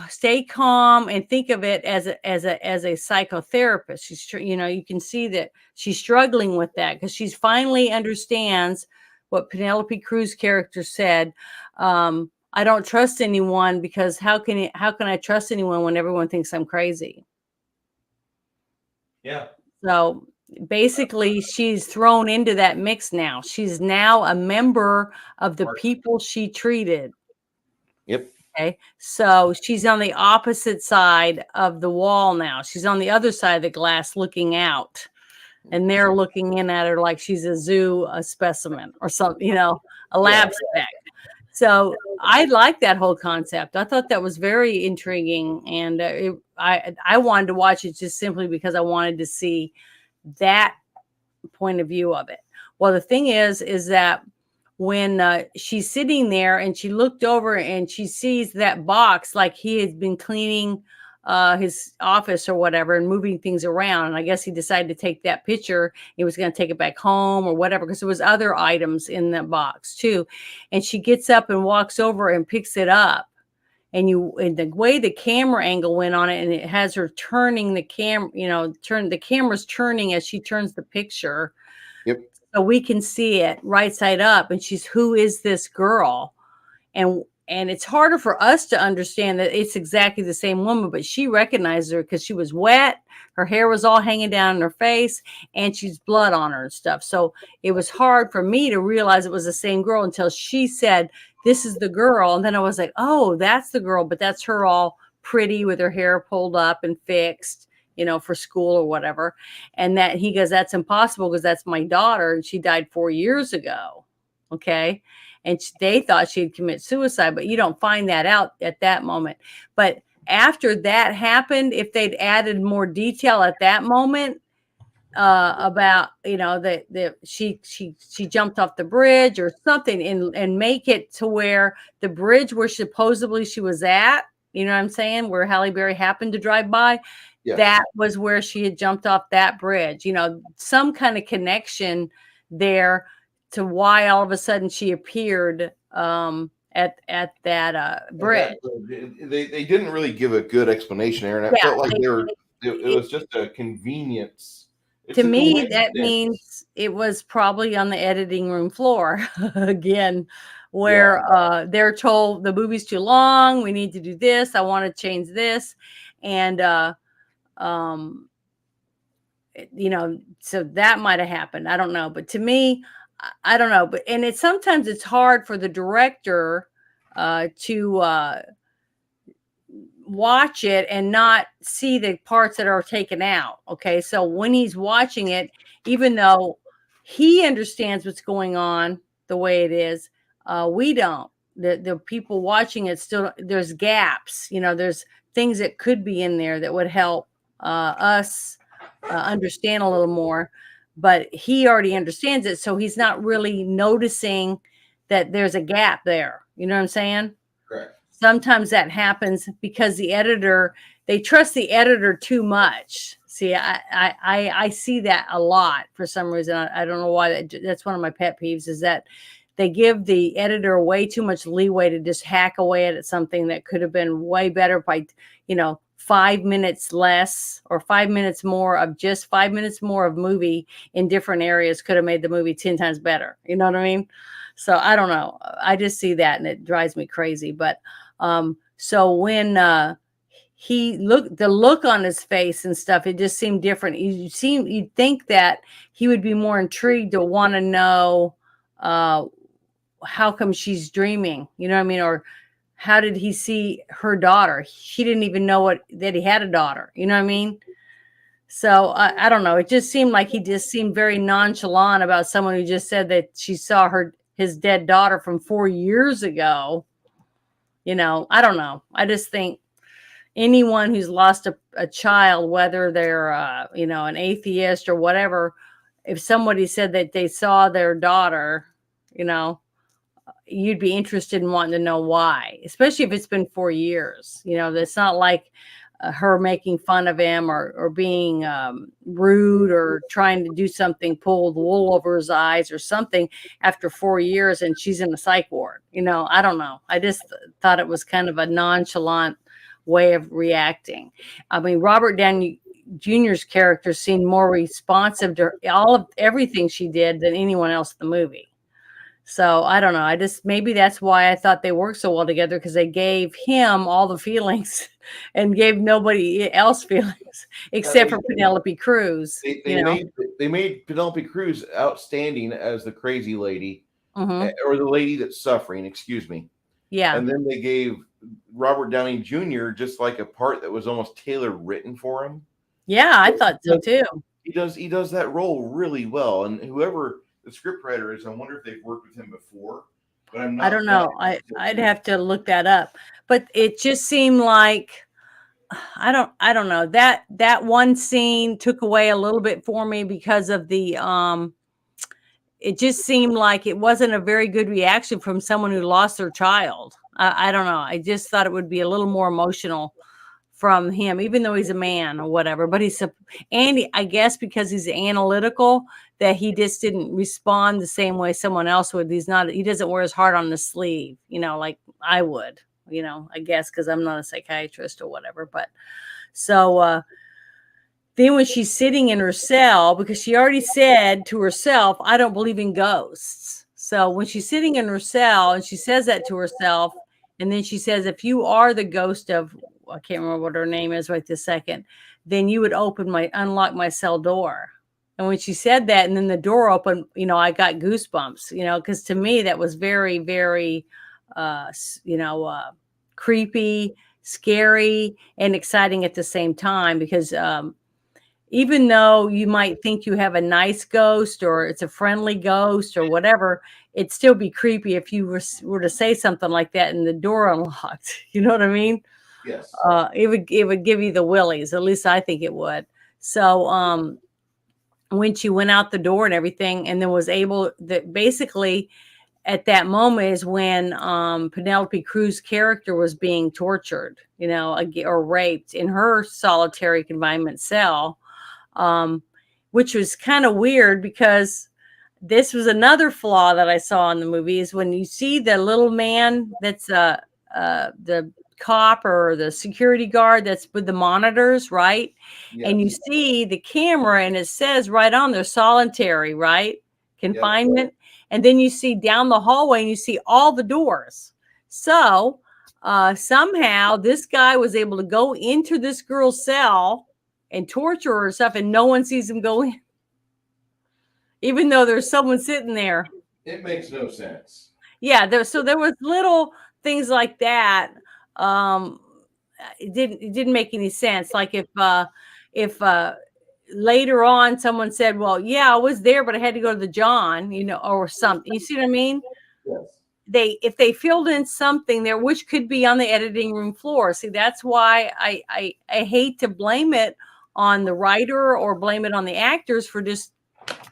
stay calm and think of it as a psychotherapist. She's, you can see that she's struggling with that because she's finally understands what Penelope Cruz character said. I don't trust anyone because how can I trust anyone when everyone thinks I'm crazy? Yeah. So basically she's thrown into that mix now. She's now a member of the people she treated. Yep. Okay. So she's on the opposite side of the wall now. She's on the other side of the glass looking out. And they're looking in at her like she's a specimen or something, a lab spec. So I like that whole concept. I thought that was very intriguing. And I wanted to watch it just simply because I wanted to see that point of view of it. Well, the thing is that when she's sitting there and she looked over and she sees that box, like he had been cleaning his office or whatever and moving things around. And I guess he decided to take that picture. He was going to take it back home or whatever, because there was other items in that box too. And she gets up and walks over and picks it up. And the way the camera angle went on it, and it has her turning the the camera's turning as she turns the picture. Yep. So we can see it right side up. And she's, who is this girl? And it's harder for us to understand that it's exactly the same woman, but she recognized her because she was wet. Her hair was all hanging down in her face and she's blood on her and stuff. So it was hard for me to realize it was the same girl until she said, this is the girl. And then I was like, oh, that's the girl, but that's her all pretty with her hair pulled up and fixed, for school or whatever. And that he goes, that's impossible because that's my daughter. And she died 4 years ago. Okay. And they thought she'd commit suicide, but you don't find that out at that moment. But after that happened, if they'd added more detail at that moment about, that she jumped off the bridge or something, and make it to where the bridge where supposedly she was at, you know what I'm saying, where Halle Berry happened to drive by, that was where she had jumped off that bridge, some kind of connection there to why all of a sudden she appeared at that bridge. They didn't really give a good explanation there, and I felt like it was just a convenience. To me, that means it was probably on the editing room floor again, where they're told the movie's too long, we need to do this, I want to change this, and so that might have happened. I don't know, but to me, I don't know, but sometimes it's hard for the director to watch it and not see the parts that are taken out. Okay, so when he's watching it, even though he understands what's going on the way it is, We don't. The people watching it still, there's gaps. There's things that could be in there that would help us understand a little more. But he already understands it, so he's not really noticing that there's a gap there. You know what I'm saying? Correct. Sometimes that happens because they trust the editor too much. See, I see that a lot for some reason. I don't know why. That's one of my pet peeves, is that they give the editor way too much leeway to just hack away at something that could have been way better by, 5 minutes less or 5 minutes more of just 5 minutes more of movie in different areas could have made the movie 10 times better. You know what I mean? So I don't know. I just see that and it drives me crazy. But so when the look on his face and stuff, it just seemed different. You'd think that he would be more intrigued to want to know how come she's dreaming, you know what I mean? Or how did he see her daughter? She didn't even know that he had a daughter, you know what I mean? So I don't know. It just seemed like he just seemed very nonchalant about someone who just said that she saw his dead daughter from 4 years ago. I don't know. I just think anyone who's lost a child, whether they're, an atheist or whatever, if somebody said that they saw their daughter, you'd be interested in wanting to know why, especially if it's been 4 years. It's not like her making fun of him or being rude or trying to do something, pull the wool over his eyes or something after 4 years and she's in a psych ward. I don't know. I just thought it was kind of a nonchalant way of reacting. I mean, Robert Downey Jr.'s character seemed more responsive to everything she did than anyone else in the movie. So I don't know. Maybe that's why I thought they worked so well together, because they gave him all the feelings and gave nobody else feelings except for Penelope Cruz. They made Penelope Cruz outstanding as the crazy lady, or the lady that's suffering, excuse me. Yeah. And then they gave Robert Downey Jr. just like a part that was almost tailor written for him. Yeah, I thought so too. He does that role really well. And whoever the scriptwriter is, I wonder if they've worked with him before. But I don't know. I'd have to look that up. But it just seemed like I don't know. That one scene took away a little bit for me because of the it just seemed like it wasn't a very good reaction from someone who lost their child. I don't know. I just thought it would be a little more emotional from him, even though he's a man or whatever. But I guess because he's analytical, that he just didn't respond the same way someone else would. He doesn't wear his heart on the sleeve, like I would, I guess, because I'm not a psychiatrist or whatever. But so then when she's sitting in her cell, because she already said to herself, I don't believe in ghosts. So when she's sitting in her cell and she says that to herself, and then she says, if you are the ghost of, I can't remember what her name is right this second, then you would unlock my cell door. And when she said that, and then the door opened, I got goosebumps, because to me that was very, very, creepy, scary, and exciting at the same time, because even though you might think you have a nice ghost or it's a friendly ghost or whatever, it'd still be creepy if you were to say something like that and the door unlocked. You know what I mean? Yes. It would give you the willies. At least I think it would. So when she went out the door and everything, and then was able that basically at that moment is when Penelope Cruz's character was being tortured, or raped in her solitary confinement cell. Which was kind of weird, because this was another flaw that I saw in the movie, is when you see the little man that's the cop or the security guard that's with the monitors, right? Yes. And you see the camera and it says right on there, solitary, right? Confinement. Yep. And then you see down the hallway and you see all the doors. So somehow this guy was able to go into this girl's cell and torture her and stuff, and no one sees him go in, even though there's someone sitting there. It makes no sense. Yeah, there was little things like that. It didn't make any sense. Like if later on someone said, "Well, yeah, I was there, but I had to go to the John," or something. You see what I mean? Yes. if they filled in something there, which could be on the editing room floor. See, that's why I hate to blame it on the writer or blame it on the actors for just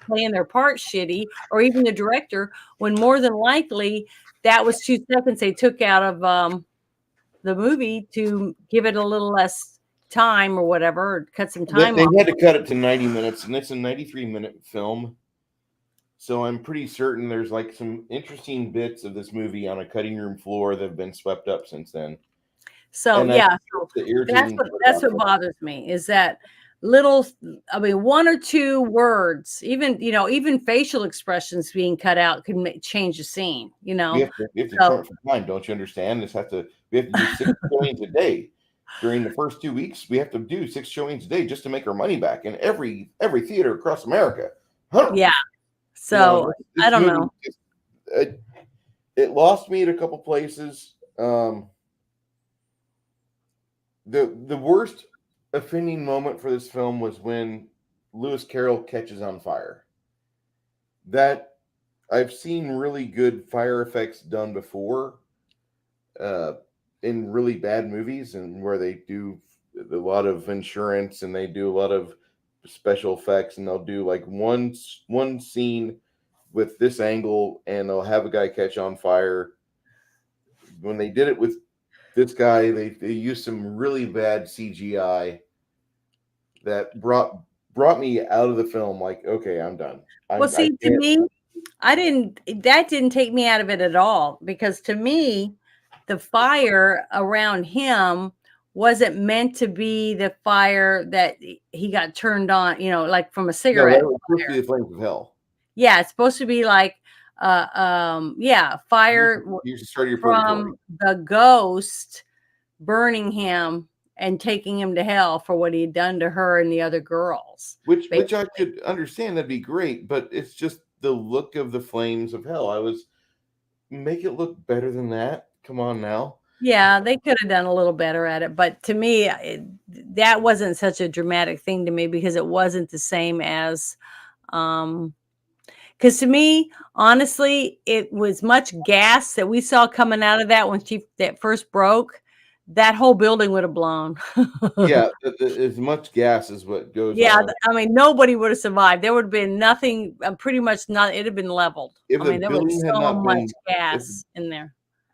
playing their part shitty, or even the director, when more than likely that was 2 seconds they took out of the movie to give it a little less time or whatever, or cut some time They off. had to cut it to 90 minutes, and it's a 93-minute film. So I'm pretty certain there's like some interesting bits of this movie on a cutting room floor that have been swept up since then. So And yeah, that's what part. bothers me, is that little, I mean, 1 or 2 words, even facial expressions being cut out can change the scene. We have to So- turn it for time. Don't you understand? We have to do 6 showings a day. During the first 2 weeks, we have to do 6 showings a day just to make our money back in every theater across America. yeah. So I don't know. It lost me at a couple places. The worst offending moment for this film was when Lewis Carroll catches on fire. That I've seen really good fire effects done before in really bad movies, and where they do a lot of insurance and they do a lot of special effects, and they'll do like one scene with this angle and they'll have a guy catch on fire. When they did it with this guy, they used some really bad CGI that brought me out of the film. Like, okay, I'm done. To me, that didn't take me out of it at all, because to me, the fire around him wasn't meant to be the fire that he got turned on, like from a cigarette. No, that was supposed to be the flames of hell. Yeah, it's supposed to be like fire from the ghost burning him and taking him to hell for what he had done to her and the other girls. Which I could understand, that'd be great, but it's just the look of the flames of hell. Make it look better than that. Come on now. Yeah, they could have done a little better at it, but to me, that wasn't such a dramatic thing to me, because it wasn't the same as, because to me, honestly, it was much gas that we saw coming out of that when that first broke. That whole building would have blown. Yeah, as much gas is what goes on. I mean, nobody would have survived. There would have been nothing, pretty much not. It'd have been leveled. There was so much gas in there.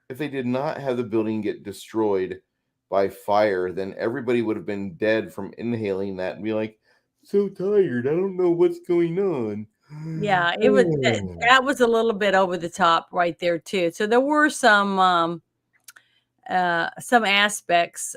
If they did not have the building get destroyed by fire, then everybody would have been dead from inhaling that and be like, so tired, I don't know what's going on. Yeah, it was that was a little bit over the top right there too. So there were some aspects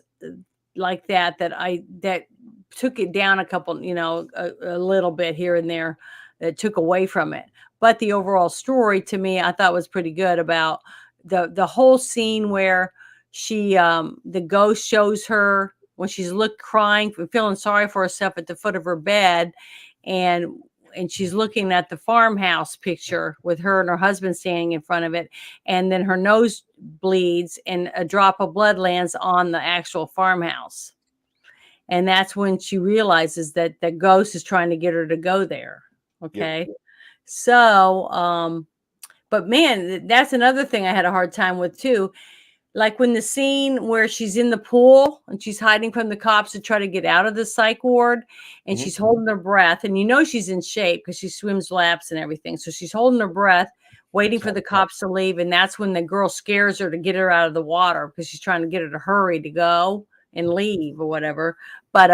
like that took it down a couple, a little bit here and there, that took away from it. But the overall story, to me, I thought was pretty good, about the whole scene where she the ghost shows her when she's crying, feeling sorry for herself at the foot of her bed, and she's looking at the farmhouse picture with her and her husband standing in front of it, and then her nose bleeds and a drop of blood lands on the actual farmhouse, and that's when she realizes that the ghost is trying to get her to go there. Okay. Yep. So but man, that's another thing I had a hard time with too. Like when the scene where she's in the pool and she's hiding from the cops to try to get out of the psych ward, and she's holding her breath, and she's in shape because she swims laps and everything. So she's holding her breath, waiting for the cops to leave. And that's when the girl scares her to get her out of the water, because she's trying to get her to hurry to go and leave or whatever. But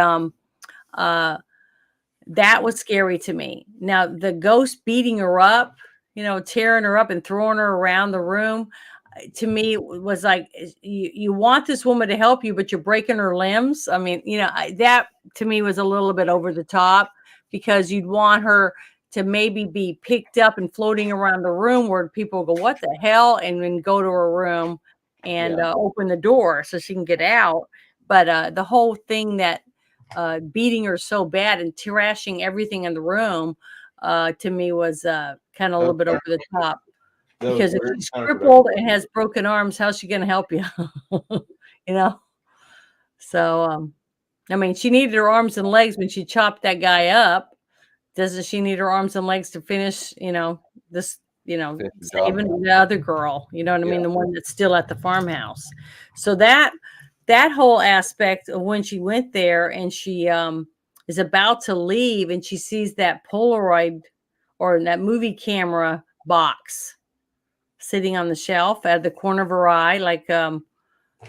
that was scary to me. Now, the ghost beating her up, tearing her up and throwing her around the room, to me was like, you want this woman to help you, but you're breaking her limbs. I mean, that to me was a little bit over the top, because you'd want her to maybe be picked up and floating around the room where people go, what the hell? And then go to her room and open the door so she can get out. But the whole thing that beating her so bad and trashing everything in the room, to me was kind of a little bit over the top. Because if she's crippled and has broken arms, how's she going to help you? So, I mean, she needed her arms and legs when she chopped that guy up. Doesn't she need her arms and legs to finish, this Finish the job. saving the other girl. You know what I mean? Yeah. The one that's still at the farmhouse. So that whole aspect of when she went there and she is about to leave and she sees that Polaroid or that movie camera box sitting on the shelf at the corner of her eye, like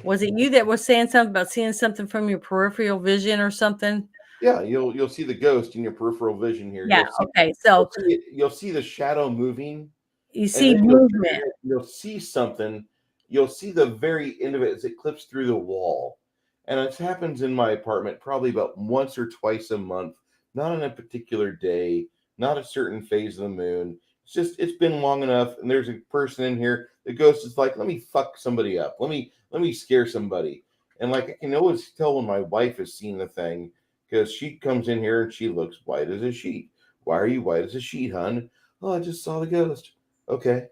was it you that was saying something about seeing something from your peripheral vision or something? Yeah, you'll see the ghost in your peripheral vision here. Yeah. Okay. So You'll see the shadow moving, you and see then movement. you'll see something. You'll see the very end of it as it clips through the wall, and it happens in my apartment probably about once or twice a month. Not on a particular day, not a certain phase of the moon. It's been long enough, and there's a person in here. The ghost is like, let me fuck somebody up. Let me scare somebody. And like I can always tell when my wife has seen the thing because she comes in here and she looks white as a sheet. Why are you white as a sheet, hon? Oh, I just saw the ghost. Okay.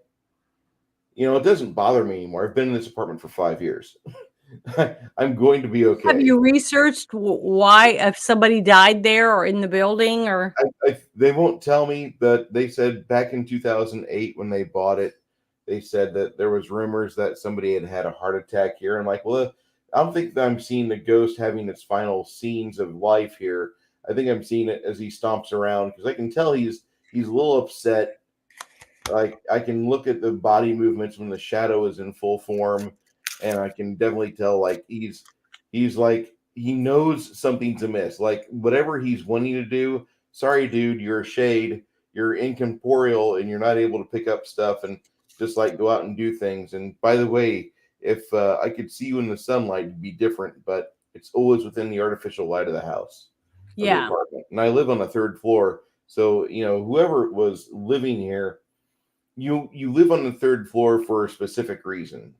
It doesn't bother me anymore. I've been in this apartment for 5 years. I'm going to be okay. Have you researched why if somebody died there or in the building or? They won't tell me, but they said back in 2008 when they bought it, they said that there was rumors that somebody had a heart attack here. And like, well, I don't think that I'm seeing the ghost having its final scenes of life here. I think I'm seeing it as he stomps around because I can tell he's a little upset. Like I can look at the body movements when the shadow is in full form, and I can definitely tell like he's like he knows something's amiss. Like whatever he's wanting to do. Sorry, dude, you're a shade. You're incorporeal, and you're not able to pick up stuff and just like go out and do things. And by the way, if I could see you in the sunlight, it'd be different. But it's always within the artificial light of the house. Yeah. And I live on the 3rd floor, so whoever was living here. You live on the 3rd floor for a specific reason.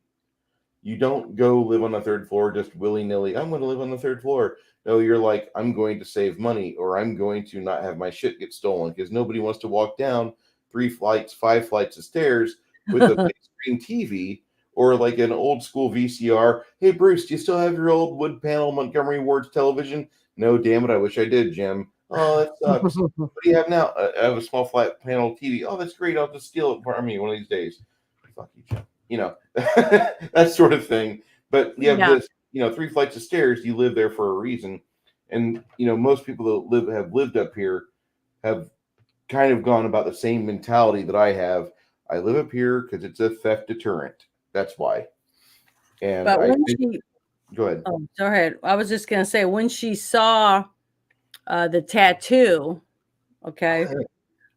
You don't go live on the 3rd floor just willy-nilly. I'm going to live on the 3rd floor. No, you're like, I'm going to save money or I'm going to not have my shit get stolen because nobody wants to walk down 3 flights, 5 flights of stairs with a big screen TV or like an old school VCR. Hey, Bruce, do you still have your old wood panel Montgomery Ward's television? No, damn it. I wish I did, Jim. Oh, that sucks. What do you have now? I have a small flat panel TV. Oh, that's great. I'll just steal it from you one of these days. Fuck you, Jim. That sort of thing. But you have this, 3 flights of stairs. You live there for a reason. And, most people that have lived up here have kind of gone about the same mentality that I have. I live up here because it's a theft deterrent. That's why. And but go ahead. Oh, go ahead. I was just going to say when she saw the tattoo, okay,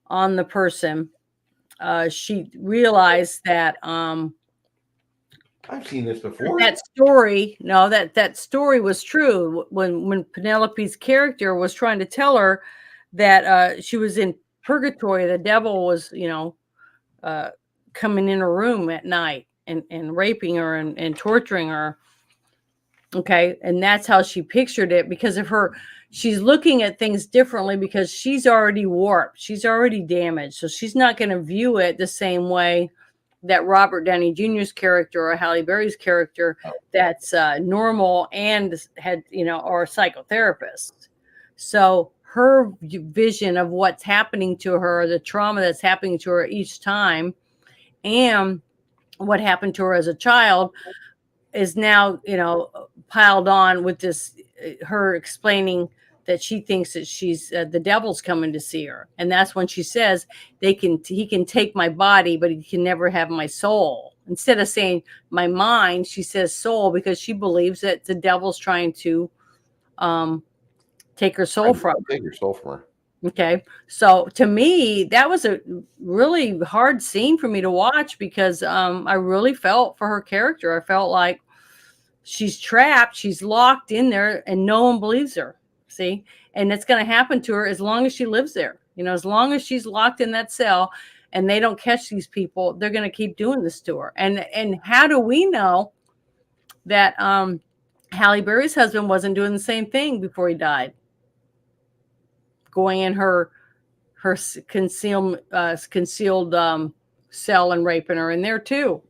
on the person, she realized that I've seen this before. That story was true when Penelope's character was trying to tell her that she was in purgatory. The devil was, coming in her room at night and raping her and torturing her. Okay. And that's how she pictured it because of she's looking at things differently because she's already warped. She's already damaged. So she's not going to view it the same way that Robert Downey Jr.'s character or Halle Berry's character that's normal and had, or a psychotherapist. So her vision of what's happening to her, the trauma that's happening to her each time, and what happened to her as a child is now, piled on with this, her explaining that she thinks that she's the devil's coming to see her. And that's when she says he can take my body, but he can never have my soul. Instead of saying my mind, she says soul because she believes that the devil's trying to take her soul from her. Take your soul from her. Okay. So to me, that was a really hard scene for me to watch because I really felt for her character. I felt like she's trapped, she's locked in there, and no one believes her. See, and it's going to happen to her as long as she lives there. As long as she's locked in that cell and they don't catch these people, they're going to keep doing this to her. And how do we know that Halle Berry's husband wasn't doing the same thing before he died? Going in her concealed cell and raping her in there too.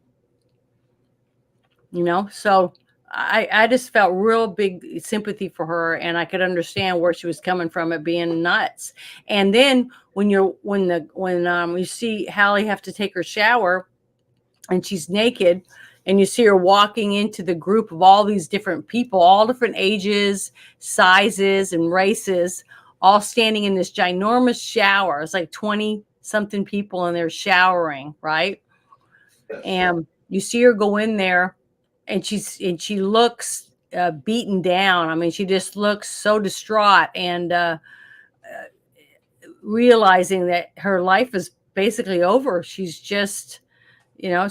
So I just felt real big sympathy for her, and I could understand where she was coming from, it being nuts. And then when you see Halle have to take her shower and she's naked, and you see her walking into the group of all these different people, all different ages, sizes, and races, all standing in this ginormous shower. It's like 20 something people, and they're showering, right? And you see her go in there, and she looks beaten down. I mean, she just looks so distraught, and realizing that her life is basically over. She's just,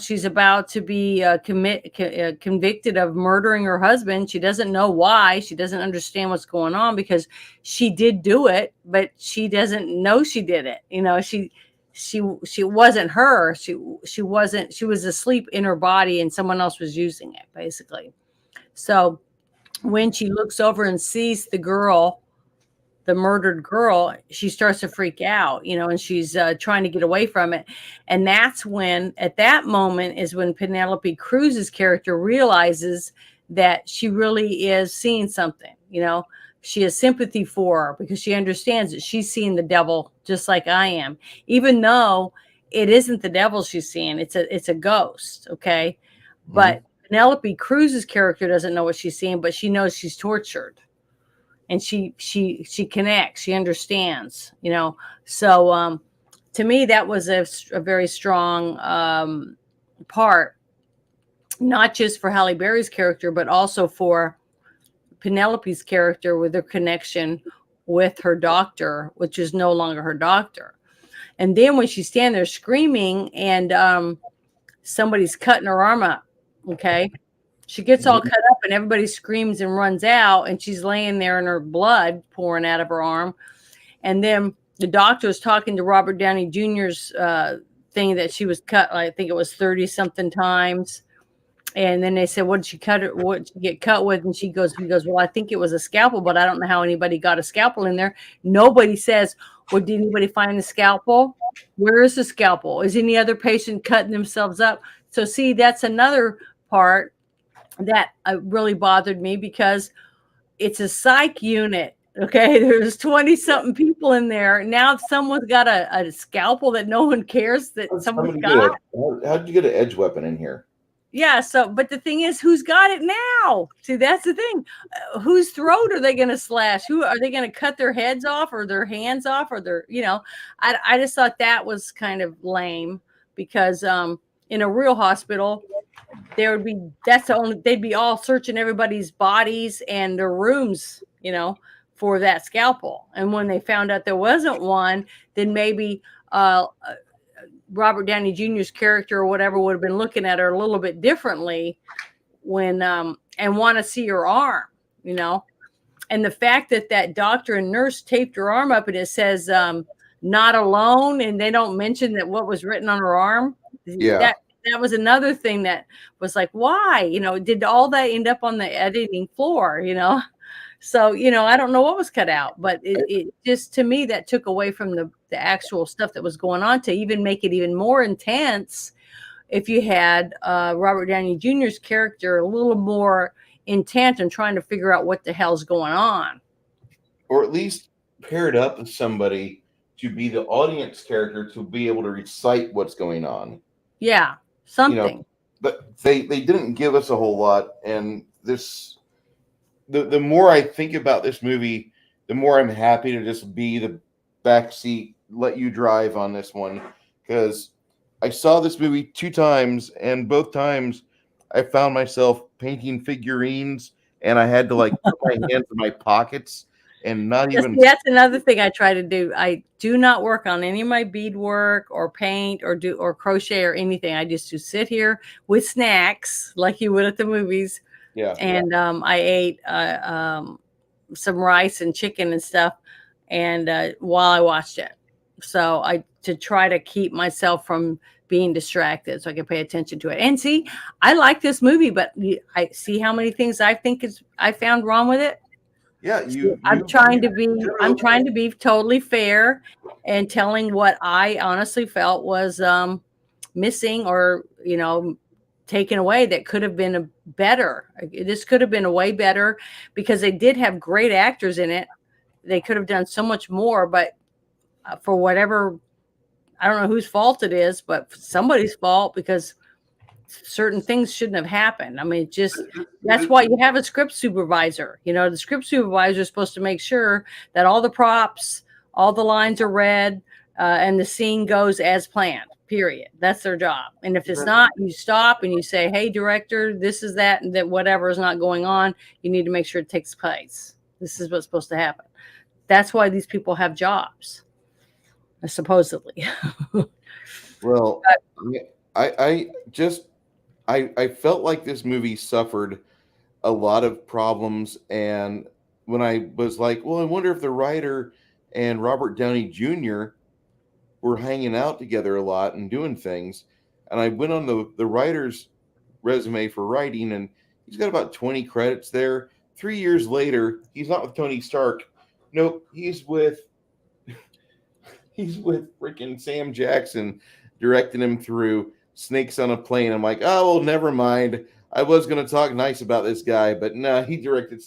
she's about to be convicted of murdering her husband. She doesn't know why. She doesn't understand what's going on, because she did do it, but she doesn't know she did it. She wasn't her. She wasn't. She was asleep in her body, and someone else was using it, basically. So when she looks over and sees the murdered girl, she starts to freak out, and she's trying to get away from it. And that's when, at that moment, is when Penelope Cruz's character realizes that she really is seeing something. She has sympathy for her, because she understands that she's seeing the devil just like I am, even though it isn't the devil she's seeing. It's a ghost. Okay. Mm-hmm. But Penelope Cruz's character doesn't know what she's seeing, but she knows she's tortured. And she connects, she understands, So to me, that was a very strong part, not just for Halle Berry's character, but also for Penelope's character, with her connection with her doctor, which is no longer her doctor. And then when she's standing there screaming, and somebody's cutting her arm up, okay? She gets all cut up, and everybody screams and runs out, and she's laying there and her blood pouring out of her arm. And then the doctor was talking to Robert Downey Jr.'s thing that she was cut, I think it was 30 something times. And then they said, what did she cut her? What did she get cut with? And he goes, well, I think it was a scalpel, but I don't know how anybody got a scalpel in there. Nobody says, well, did anybody find the scalpel? Where is the scalpel? Is any other patient cutting themselves up? So see, that's another part that really bothered me, because it's a psych unit. Okay. There's 20 something people in there. Now, if someone's got a scalpel that no one cares that someone's got. How did you get an edge weapon in here? Yeah. So, but the thing is, who's got it now? See, that's the thing. Whose throat are they going to slash? Who are they going to cut their heads off, or their hands off, or their, I just thought that was kind of lame, because in a real hospital, they'd be all searching everybody's bodies and their rooms, for that scalpel. And when they found out there wasn't one, then maybe Robert Downey Jr.'s character or whatever would have been looking at her a little bit differently when and want to see her arm, And the fact that doctor and nurse taped her arm up, and it says not alone, and they don't mention that what was written on her arm. Yeah. That was another thing that was like, why? Did all that end up on the editing floor? So, I don't know what was cut out, but it just, to me, that took away from the actual stuff that was going on, to even make it even more intense. If you had Robert Downey Jr.'s character a little more intent in trying to figure out what the hell's going on. Or at least paired up with somebody to be the audience character, to be able to recite what's going on. Yeah. Something, but they didn't give us a whole lot. And the more I think about this movie, the more I'm happy to just be the backseat, let you drive on this one, because I saw this movie 2 times, and both times I found myself painting figurines, and I had to put my hands in my pockets. And not even. That's another thing I try to do. I do not work on any of my beadwork or paint or crochet or anything. I just do sit here with snacks like you would at the movies. Yeah. And I ate some rice and chicken and stuff, and while I watched it, so to try to keep myself from being distracted, so I can pay attention to it. And see, I like this movie, but I see how many things I found wrong with it. Yeah, I'm trying to be totally fair and telling what I honestly felt was missing, or taken away that could have been a better. This could have been a way better because they did have great actors in it. They could have done so much more, but for whatever, I don't know whose fault it is, but somebody's fault because certain things shouldn't have happened. I mean, that's why you have a script supervisor. The script supervisor is supposed to make sure that all the props, all the lines are read, and the scene goes as planned. Period. That's their job. And if it's not, you stop and you say, "Hey, director, this is that, and that whatever is not going on. You need to make sure it takes place. This is what's supposed to happen." That's why these people have jobs, supposedly. Well, I felt like this movie suffered a lot of problems, and when I was like, well, I wonder if the writer and Robert Downey Jr. were hanging out together a lot and doing things, and I went on the writer's resume for writing, and he's got about 20 credits there. 3 years later, he's not with Tony Stark. Nope, he's with freaking Sam Jackson, directing him through Snakes on a Plane. I'm like, oh, well, never mind. I was going to talk nice about this guy, but no, he directed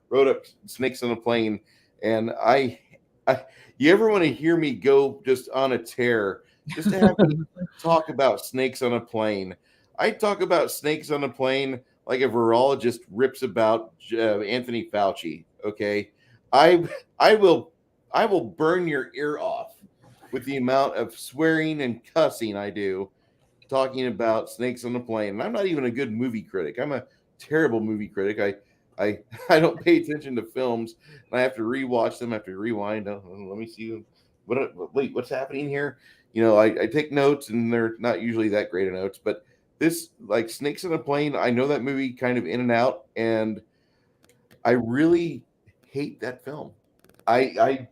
wrote up Snakes on a Plane. And you ever want to hear me go just on a tear, just to have me talk about Snakes on a Plane? I talk about Snakes on a Plane like a virologist rips about Anthony Fauci. Okay, I will burn your ear off with the amount of swearing and cussing I do talking about Snakes on a Plane. And I'm not even a good movie critic. I'm a terrible movie critic. I don't pay attention to films, and I have to rewatch them. I have to rewind. Let me see what's happening here. I take notes, and they're not usually that great of notes. But this, like Snakes on a Plane, I know that movie kind of in and out, and I really hate that film. That's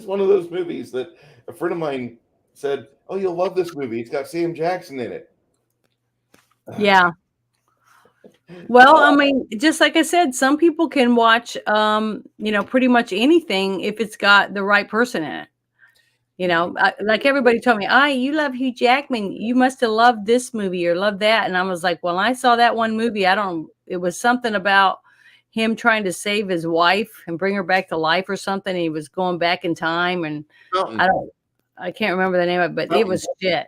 one of those movies that a friend of mine said, "Oh, you'll love this movie. It's got Sam Jackson in it." Yeah. Well, I mean, just like I said, some people can watch, pretty much anything if it's got the right person in it. Like everybody told me, you love Hugh Jackman. You must have loved this movie or loved that. And I was like, well, I saw that one movie. It was something about him trying to save his wife and bring her back to life or something. And he was going back in time. And I can't remember the name of it, but it was shit.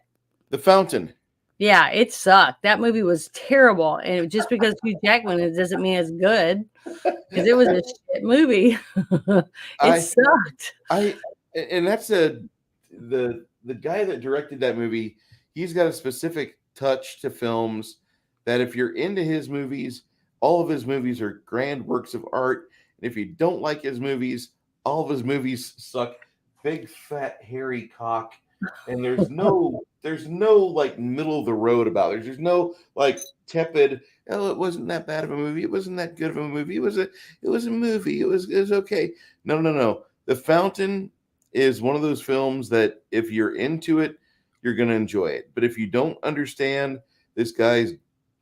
The Fountain. Yeah, it sucked. That movie was terrible. And just because Hugh Jackman, it doesn't mean it's good. Because it was a shit movie. It sucked. And that's the guy that directed that movie. He's got a specific touch to films that if you're into his movies, all of his movies are grand works of art. And if you don't like his movies, all of his movies suck. Big, fat, hairy cock. And there's no like middle of the road about it. There's no like tepid, oh, it wasn't that bad of a movie. It wasn't that good of a movie. It was a movie. It was okay. No. The Fountain is one of those films that if you're into it, you're going to enjoy it. But if you don't understand, this guy's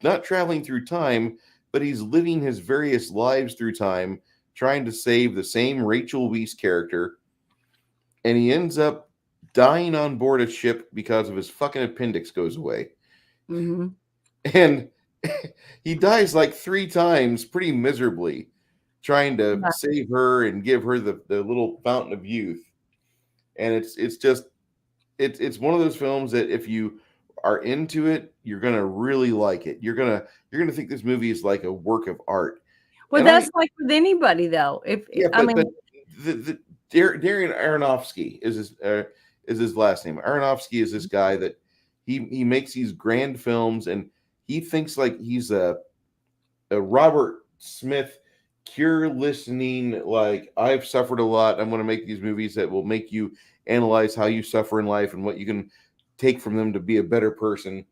not traveling through time, but he's living his various lives through time, trying to save the same Rachel Weisz character. And he ends up dying on board a ship because of his fucking appendix goes away. Mm-hmm. And he dies like 3 times pretty miserably trying to save her and give her the little fountain of youth. And it's one of those films that if you are into it, you're going to really like it. You're going to think this movie is like a work of art. Well, and that's like with anybody though. Darren Aronofsky is his last name. Aronofsky is this guy that he makes these grand films, and he thinks like he's a Robert Smith cure listening. Like, I've suffered a lot. I'm going to make these movies that will make you analyze how you suffer in life and what you can take from them to be a better person.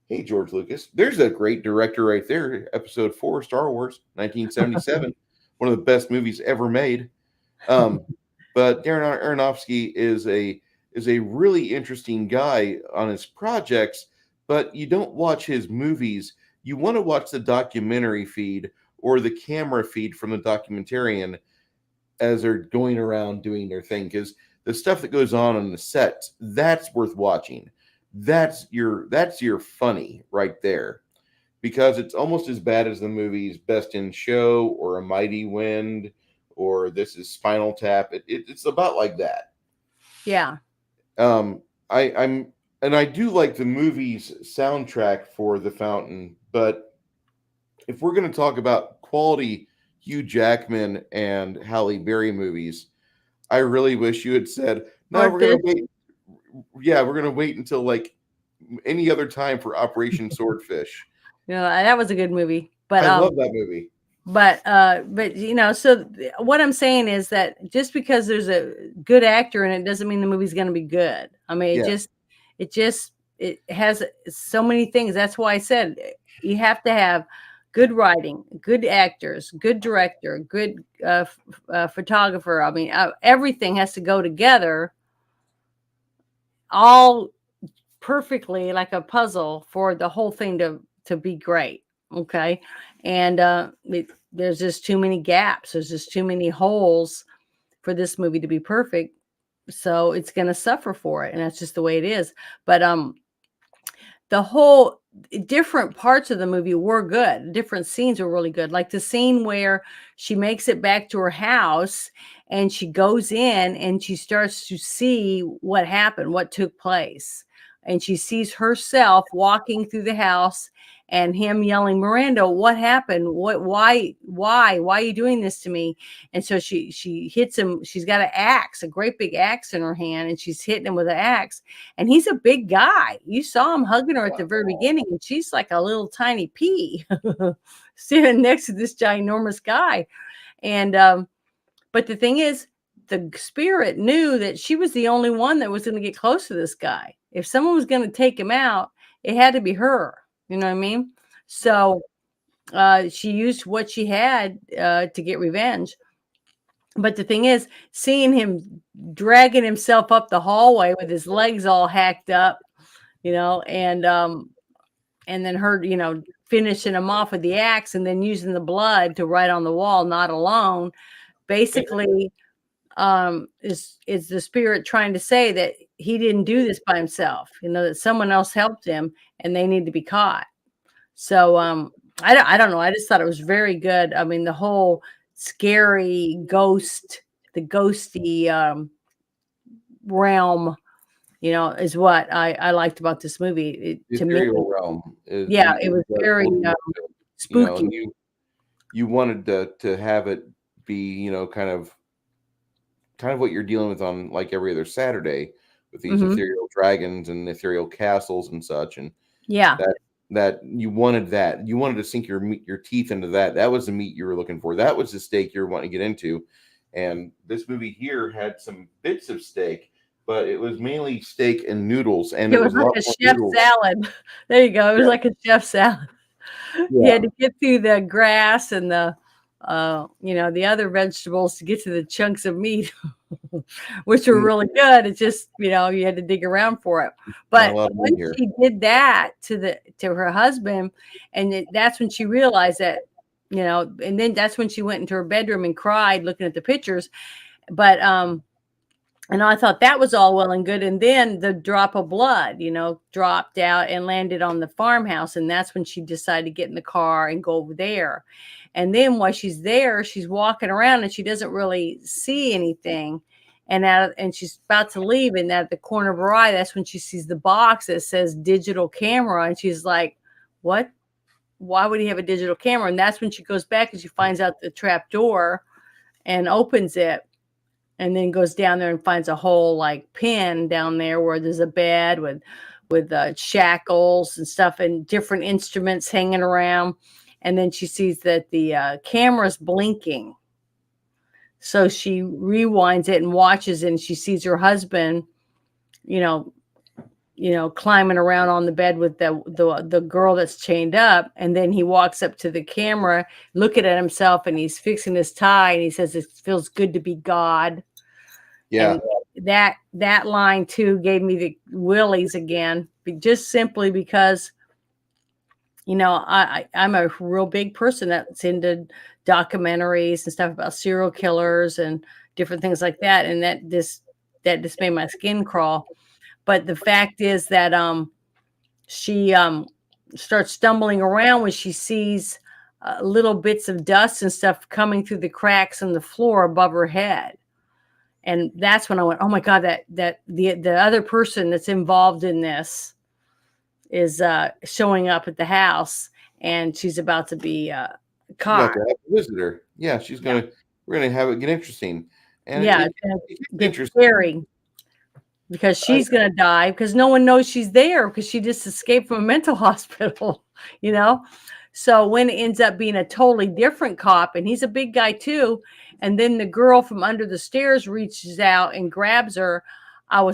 Hey, George Lucas, there's a great director right there. Episode 4, Star Wars, 1977, one of the best movies ever made. But Darren Aronofsky is a really interesting guy on his projects, but you don't watch his movies. You want to watch the documentary feed or the camera feed from the documentarian as they're going around doing their thing, because the stuff that goes on the set, that's worth watching. that's your funny right there, because it's almost as bad as the movies Best in Show or A Mighty Wind or This Is Spinal Tap. It's about like that. Yeah. I'm and I do like the movie's soundtrack for The Fountain, but if we're going to talk about quality Hugh Jackman and Halle Berry movies, I really wish you had said, no, we're going to wait. Yeah, we're going to wait until like any other time for Operation Swordfish. Yeah, that was a good movie. But I love that movie. But so what I'm saying is that just because there's a good actor in it doesn't mean the movie's going to be good. I mean, it has so many things. That's why I said you have to have good writing, good actors, good director, good photographer. I mean, everything has to go together all perfectly like a puzzle for the whole thing to be great. Okay. And there's just too many gaps. There's just too many holes for this movie to be perfect. So it's going to suffer for it. And that's just the way it is. But the whole different parts of the movie were good. Different scenes were really good. Like the scene where she makes it back to her house and she goes in and she starts to see what happened, what took place. And she sees herself walking through the house and him yelling, Miranda, what happened? Why are you doing this to me? And so she hits him. She's got an axe, a great big axe in her hand, and she's hitting him with an axe. And he's a big guy. You saw him hugging her at the very beginning, and she's like a little tiny pea standing next to this ginormous guy. And, but the thing is, the spirit knew that she was the only one that was going to get close to this guy. If someone was going to take him out, it had to be her. You know what I mean? So she used what she had to get revenge. But the thing is, seeing him dragging himself up the hallway with his legs all hacked up, and then her, finishing him off with the axe and then using the blood to write on the wall, not alone, basically is the spirit trying to say that he didn't do this by himself, that someone else helped him and they need to be caught. So I don't know. I just thought it was very good. I mean, the whole scary the ghosty realm, is what I liked about this movie. The ethereal realm. It was very spooky. You wanted to have it be, kind of what you're dealing with on like every other Saturday with these ethereal dragons and ethereal castles and such. And that you wanted to sink your teeth into that. That was the meat you were looking for. That was the steak you were wanting to get into. And this movie here had some bits of steak, but it was mainly steak and noodles. And it was like a chef salad. There you go. It was like a chef salad. Yeah. You had to get through the grass and the other vegetables to get to the chunks of meat, which were really good. It's just, you had to dig around for it. But when she did that to her husband, and that's when she realized that, and then that's when she went into her bedroom and cried looking at the pictures. But, and I thought that was all well and good. And then the drop of blood, dropped out and landed on the farmhouse. And that's when she decided to get in the car and go over there. And then while she's there, she's walking around and she doesn't really see anything. And she's about to leave. And at the corner of her eye, that's when she sees the box that says digital camera. And she's like, what? Why would he have a digital camera? And that's when she goes back and she finds out the trap door and opens it. And then goes down there and finds a whole like pen down there where there's a bed with shackles and stuff and different instruments hanging around. And then she sees that the camera's blinking. So she rewinds it and watches it, and she sees her husband, climbing around on the bed with the girl that's chained up. And then he walks up to the camera, looking at himself, and he's fixing his tie, and he says, it feels good to be God. Yeah. And that line too gave me the willies again, just simply because, I'm a real big person that's into documentaries and stuff about serial killers and different things like that. And that just made my skin crawl. But the fact is that she starts stumbling around when she sees little bits of dust and stuff coming through the cracks in the floor above her head. And that's when I went, oh my God, that the other person that's involved in this is showing up at the house, and she's about to be caught. To have a visitor. Yeah, we're gonna have it get interesting. And Yeah, it's it's scary because she's gonna die because no one knows she's there because she just escaped from a mental hospital, you know. So when it ends up being a totally different cop, and he's a big guy too, and then the girl from under the stairs reaches out and grabs her, I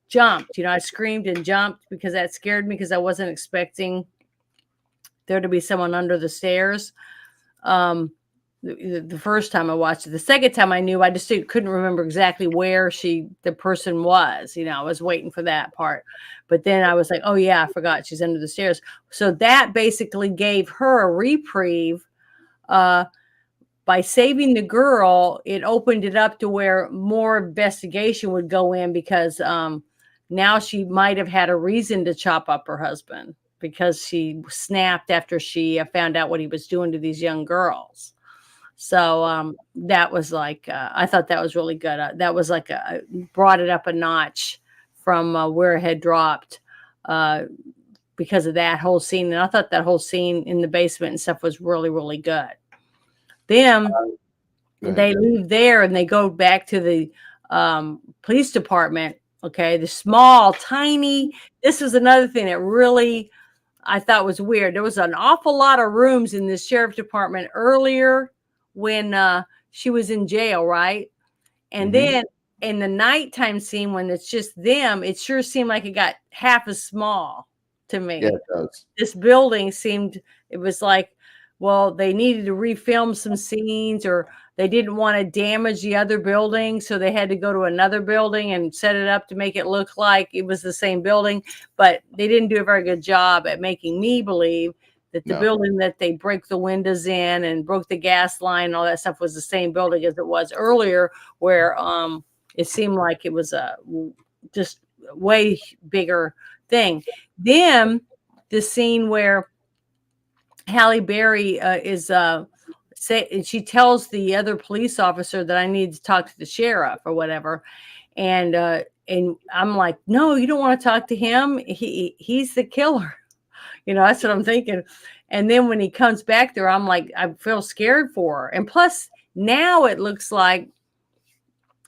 jumped, I screamed and jumped because that scared me because I wasn't expecting there to be someone under the stairs. The first time I watched it. The second time I knew, I just couldn't remember exactly where the person was. I was waiting for that part. But then I was like, oh yeah, I forgot she's under the stairs. So that basically gave her a reprieve. By saving the girl, it opened it up to where more investigation would go in because now she might have had a reason to chop up her husband because she snapped after she found out what he was doing to these young girls. So that was like, I thought that was really good. That was like, brought it up a notch from where it had dropped because of that whole scene. And I thought that whole scene in the basement and stuff was really, really good. Then they leave there and they go back to the police department. Okay. The small, tiny, this was another thing that really I thought was weird. There was an awful lot of rooms in this sheriff department earlier when she was in jail, right? And then in the nighttime scene when it's just them, it sure seemed like it got half as small to me. Yeah, it does. This building it was like, well, they needed to refilm some scenes or they didn't want to damage the other building. So they had to go to another building and set it up to make it look like it was the same building. But they didn't do a very good job at making me believe that the building that they break the windows in and broke the gas line and all that stuff was the same building as it was earlier, where it seemed like it was a just way bigger thing. Then the scene where Halle Berry she tells the other police officer that I need to talk to the sheriff or whatever. And I'm like, no, you don't want to talk to him. He's the killer. That's what I'm thinking. And then when he comes back there, I'm like, I feel scared for her. And plus now it looks like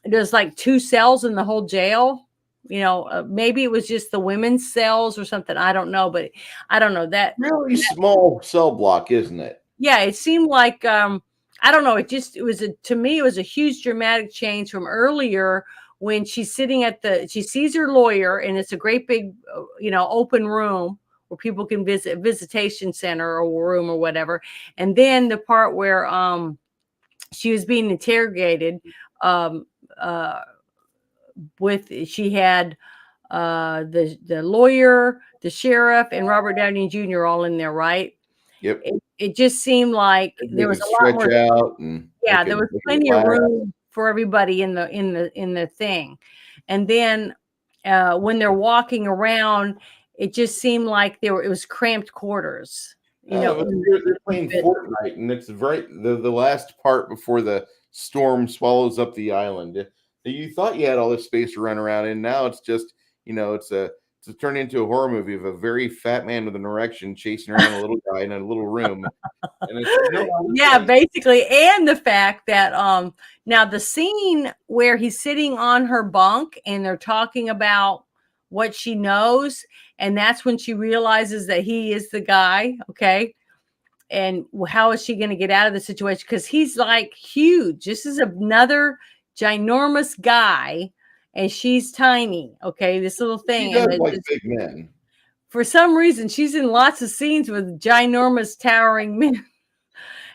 there's like 2 cells in the whole jail. Maybe it was just the women's cells or something. I don't know, but I don't know that really small cell block, isn't it? Yeah, it seemed like, I don't know. To me, it was a huge dramatic change from earlier when she's sitting she sees her lawyer and it's a great big, open room where people can visit, a visitation center or room or whatever. And then the part where she was being interrogated, she had the lawyer, the sheriff, and Robert Downey Jr. all in there, right? Yep. It just seemed like there was a lot more. Out there was plenty of room for everybody in the thing. And then when they're walking around, it just seemed like it was cramped quarters. They're playing Fortnite, and it's right the last part before the storm swallows up the island. You thought you had all this space to run around in. Now it's just, it's turned into a horror movie of a very fat man with an erection chasing around a little guy in a little room. And basically. And the fact that now the scene where he's sitting on her bunk and they're talking about what she knows, and that's when she realizes that he is the guy. Okay. And how is she going to get out of the situation? Because he's like huge. This is another ginormous guy, and she's tiny. Okay, this little thing. She does like big men. For some reason, she's in lots of scenes with ginormous, towering men,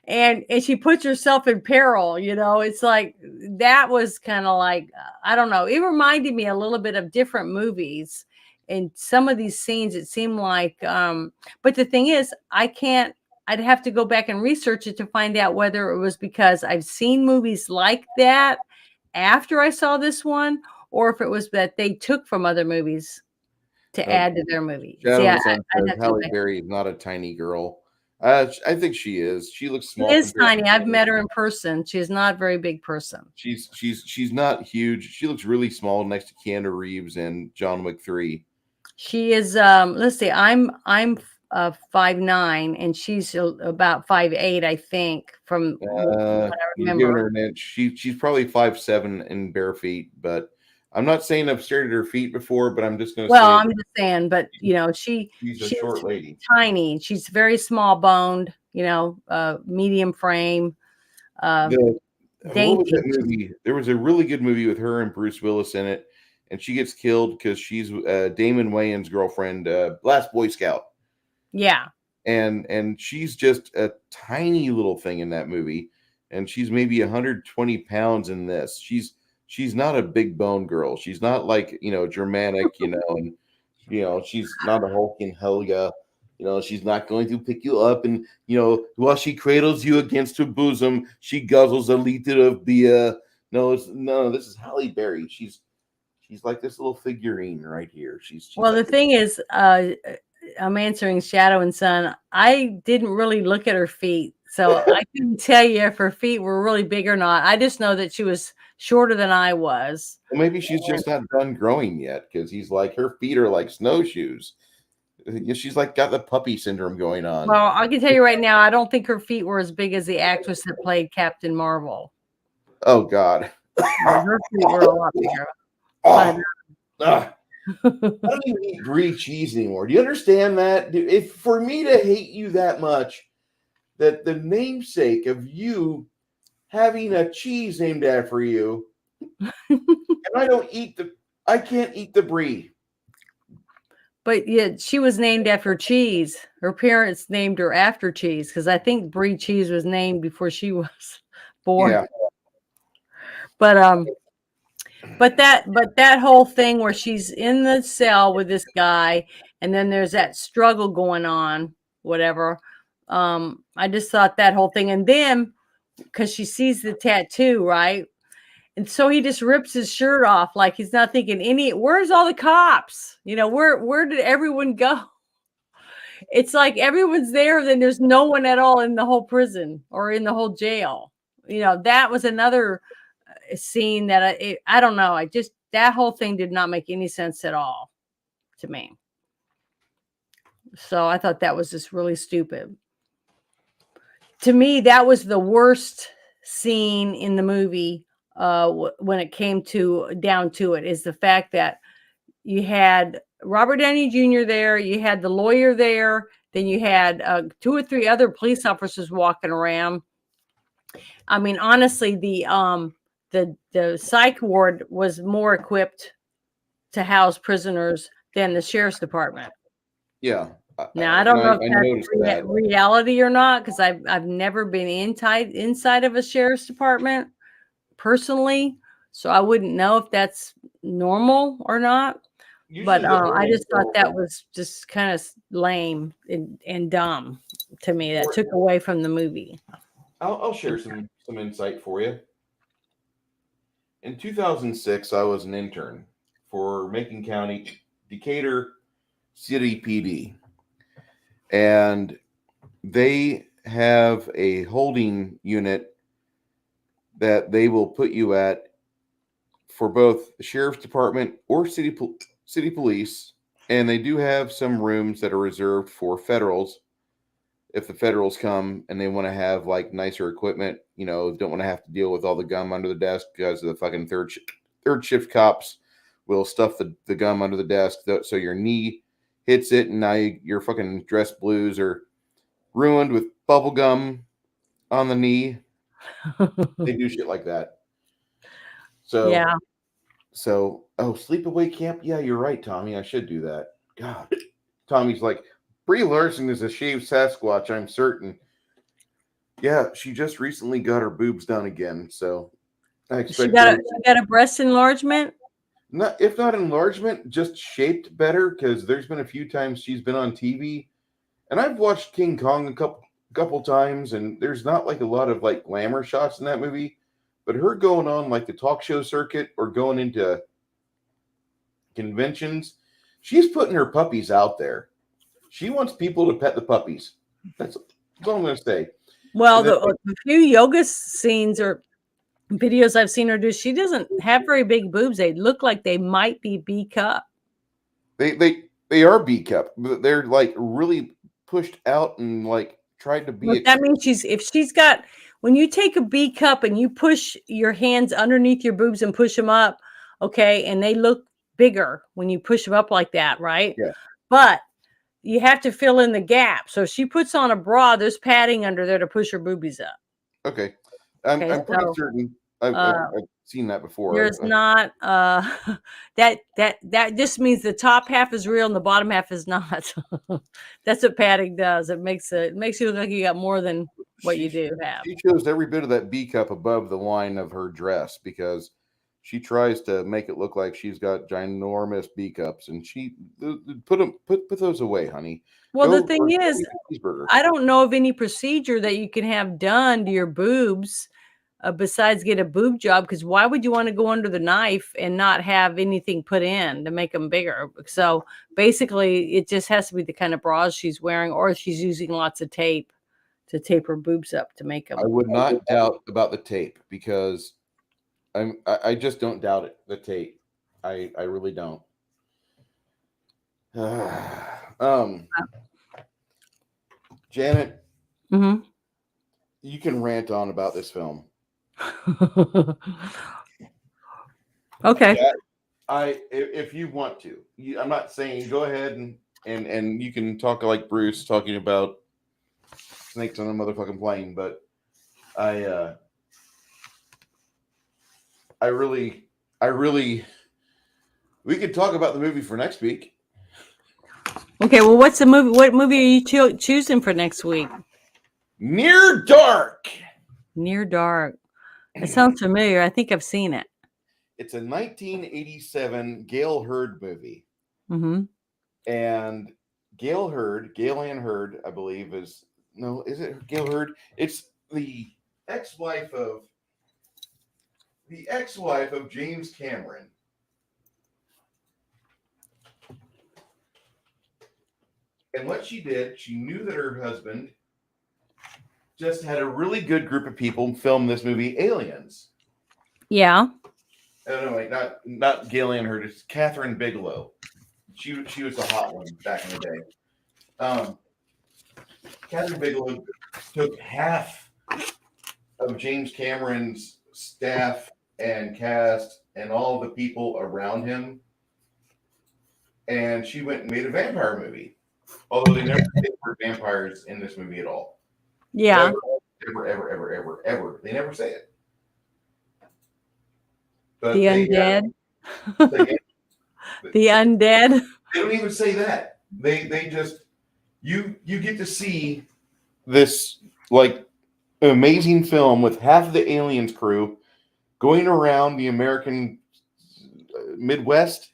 and she puts herself in peril. It's like that was kind of like, I don't know. It reminded me a little bit of different movies. In some of these scenes, it seemed like. But the thing is, I'd have to go back and research it to find out whether it was because I've seen movies like that after I saw this one, or if it was that they took from other movies to add to their movie. Shadow See, and Sun I'd says have to Halle look. Berry is not a tiny girl. I think she is. She looks small. She is compared tiny. to I've others. met her in person. She's not a very big person. She's not huge. She looks really small next to Keanu Reeves and John Wick 3. She is. Let's see. I'm 5'9", and she's about 5'8", I think. From what I You're remember. giving her an inch. She's probably 5'7" in bare feet, but I'm not saying I've stared at her feet before, but I'm just going to say I'm just saying. But she's a short lady. Tiny. She's very small boned. Medium frame. What was Dainty. that movie? There was a really good movie with her and Bruce Willis in it, and she gets killed because she's Damon Wayans' girlfriend, Last Boy Scout. Yeah. And she's just a tiny little thing in that movie, and she's maybe 120 pounds in this. She's not a big bone girl. She's not like Germanic, and she's not a hulking Helga. She's not going to pick you up and while she cradles you against her bosom, she guzzles a liter of beer. No, this is Halle Berry. She's like this little figurine right here. She's Well, like the thing is, I'm answering Shadow and Sun. I didn't really look at her feet, so I couldn't tell you if her feet were really big or not. I just know that she was shorter than I was. Well, maybe she's just not done growing yet, because he's like, her feet are like snowshoes. She's like got the puppy syndrome going on. Well, I can tell you right now, I don't think her feet were as big as the actress that played Captain Marvel. Oh God, her feet were a lot bigger. I don't even eat brie cheese anymore. Do you understand that? If for me to hate you that much, that the namesake of you having a cheese named after you, and I can't eat the brie. But yet she was named after cheese. Her parents named her after cheese, because I think brie cheese was named before she was born. Yeah. But that whole thing where she's in the cell with this guy, and then there's that struggle going on, whatever. I just thought that whole thing, and then because she sees the tattoo, right? And so he just rips his shirt off, like he's not thinking where's all the cops? Where did everyone go? It's like everyone's there, then there's no one at all in the whole prison or in the whole jail. That was another scene that I don't know. That whole thing did not make any sense at all to me. So I thought that was just really stupid. To me, that was the worst scene in the movie. When it came down to it, is the fact that you had Robert Downey Jr. there, you had the lawyer there, then you had 2 or 3 other police officers walking around. I mean, honestly, the psych ward was more equipped to house prisoners than the sheriff's department. Yeah. Now I don't know if that's reality or not, because I've never been inside of a sheriff's department personally, so I wouldn't know if that's normal or not. But I just thought that was just kind of lame and dumb to me. That took away from the movie. I'll share some insight for you. In 2006, I was an intern for Macon County, Decatur City PD, and they have a holding unit that they will put you at for both the sheriff's department or city police, and they do have some rooms that are reserved for federals. If the federals come and they want to have like nicer equipment, don't want to have to deal with all the gum under the desk, because the fucking third shift cops will stuff the gum under the desk so your knee hits it, and now your fucking dress blues are ruined with bubble gum on the knee. They do shit like that. So yeah. So, sleepaway camp. Yeah, you're right, Tommy. I should do that. God, Tommy's like, Brie Larson is a shaved Sasquatch, I'm certain. Yeah, she just recently got her boobs done again, so I expect she got a breast enlargement. If not enlargement, just shaped better, because there's been a few times she's been on TV, and I've watched King Kong a couple times, and there's not like a lot of like glamour shots in that movie, but her going on like the talk show circuit or going into conventions. She's putting her puppies out there. She wants people to pet the puppies. That's all I'm going to say. Well, the few yoga scenes or videos I've seen her do, she doesn't have very big boobs. They look like they might be B cup. They are B cup, but they're like really pushed out and like tried to be. Well, that means when you take a B cup and you push your hands underneath your boobs and push them up, okay, and they look bigger when you push them up like that, right? Yeah. But you have to fill in the gap. So if she puts on a bra, there's padding under there to push her boobies up. Okay. I'm pretty certain I've seen that before. There's not that just means the top half is real and the bottom half is not. That's what padding does. It makes you look like you got more than what you do have. She shows every bit of that B cup above the line of her dress because she tries to make it look like she's got ginormous B cups, and she put those away, honey. Well, the thing is, I don't know of any procedure that you can have done to your boobs besides get a boob job, because why would you want to go under the knife and not have anything put in to make them bigger? So basically, it just has to be the kind of bras she's wearing, or she's using lots of tape to tape her boobs up to make them. I would not doubt about the tape because I just don't doubt it. The tape, I really don't. Janet, you can rant on about this film. Okay. Yeah, if you want to, I'm not saying go ahead and you can talk like Bruce talking about snakes on a motherfucking plane, but I really, we could talk about the movie for next week. Okay, well, what's the movie? What movie are you choosing for next week? Near Dark. Near Dark. It sounds familiar. I think I've seen it. It's a 1987 Gale Hurd movie. Mm-hmm. And Gale Ann Hurd, I believe, is it Gale Hurd? It's the ex-wife of James Cameron. And what she did, she knew that her husband just had a really good group of people film this movie, Aliens. Yeah. No, wait, not Gale Ann Hurd. It's Catherine Bigelow. She was the hot one back in the day. Catherine Bigelow took half of James Cameron's staff and cast and all the people around him, and she went and made a vampire movie. Although they never say the word vampires in this movie at all. Yeah. Ever. They never say it. But the undead. The undead. They don't even say that. They just you get to see this like amazing film with half of the Aliens crew going around the American Midwest,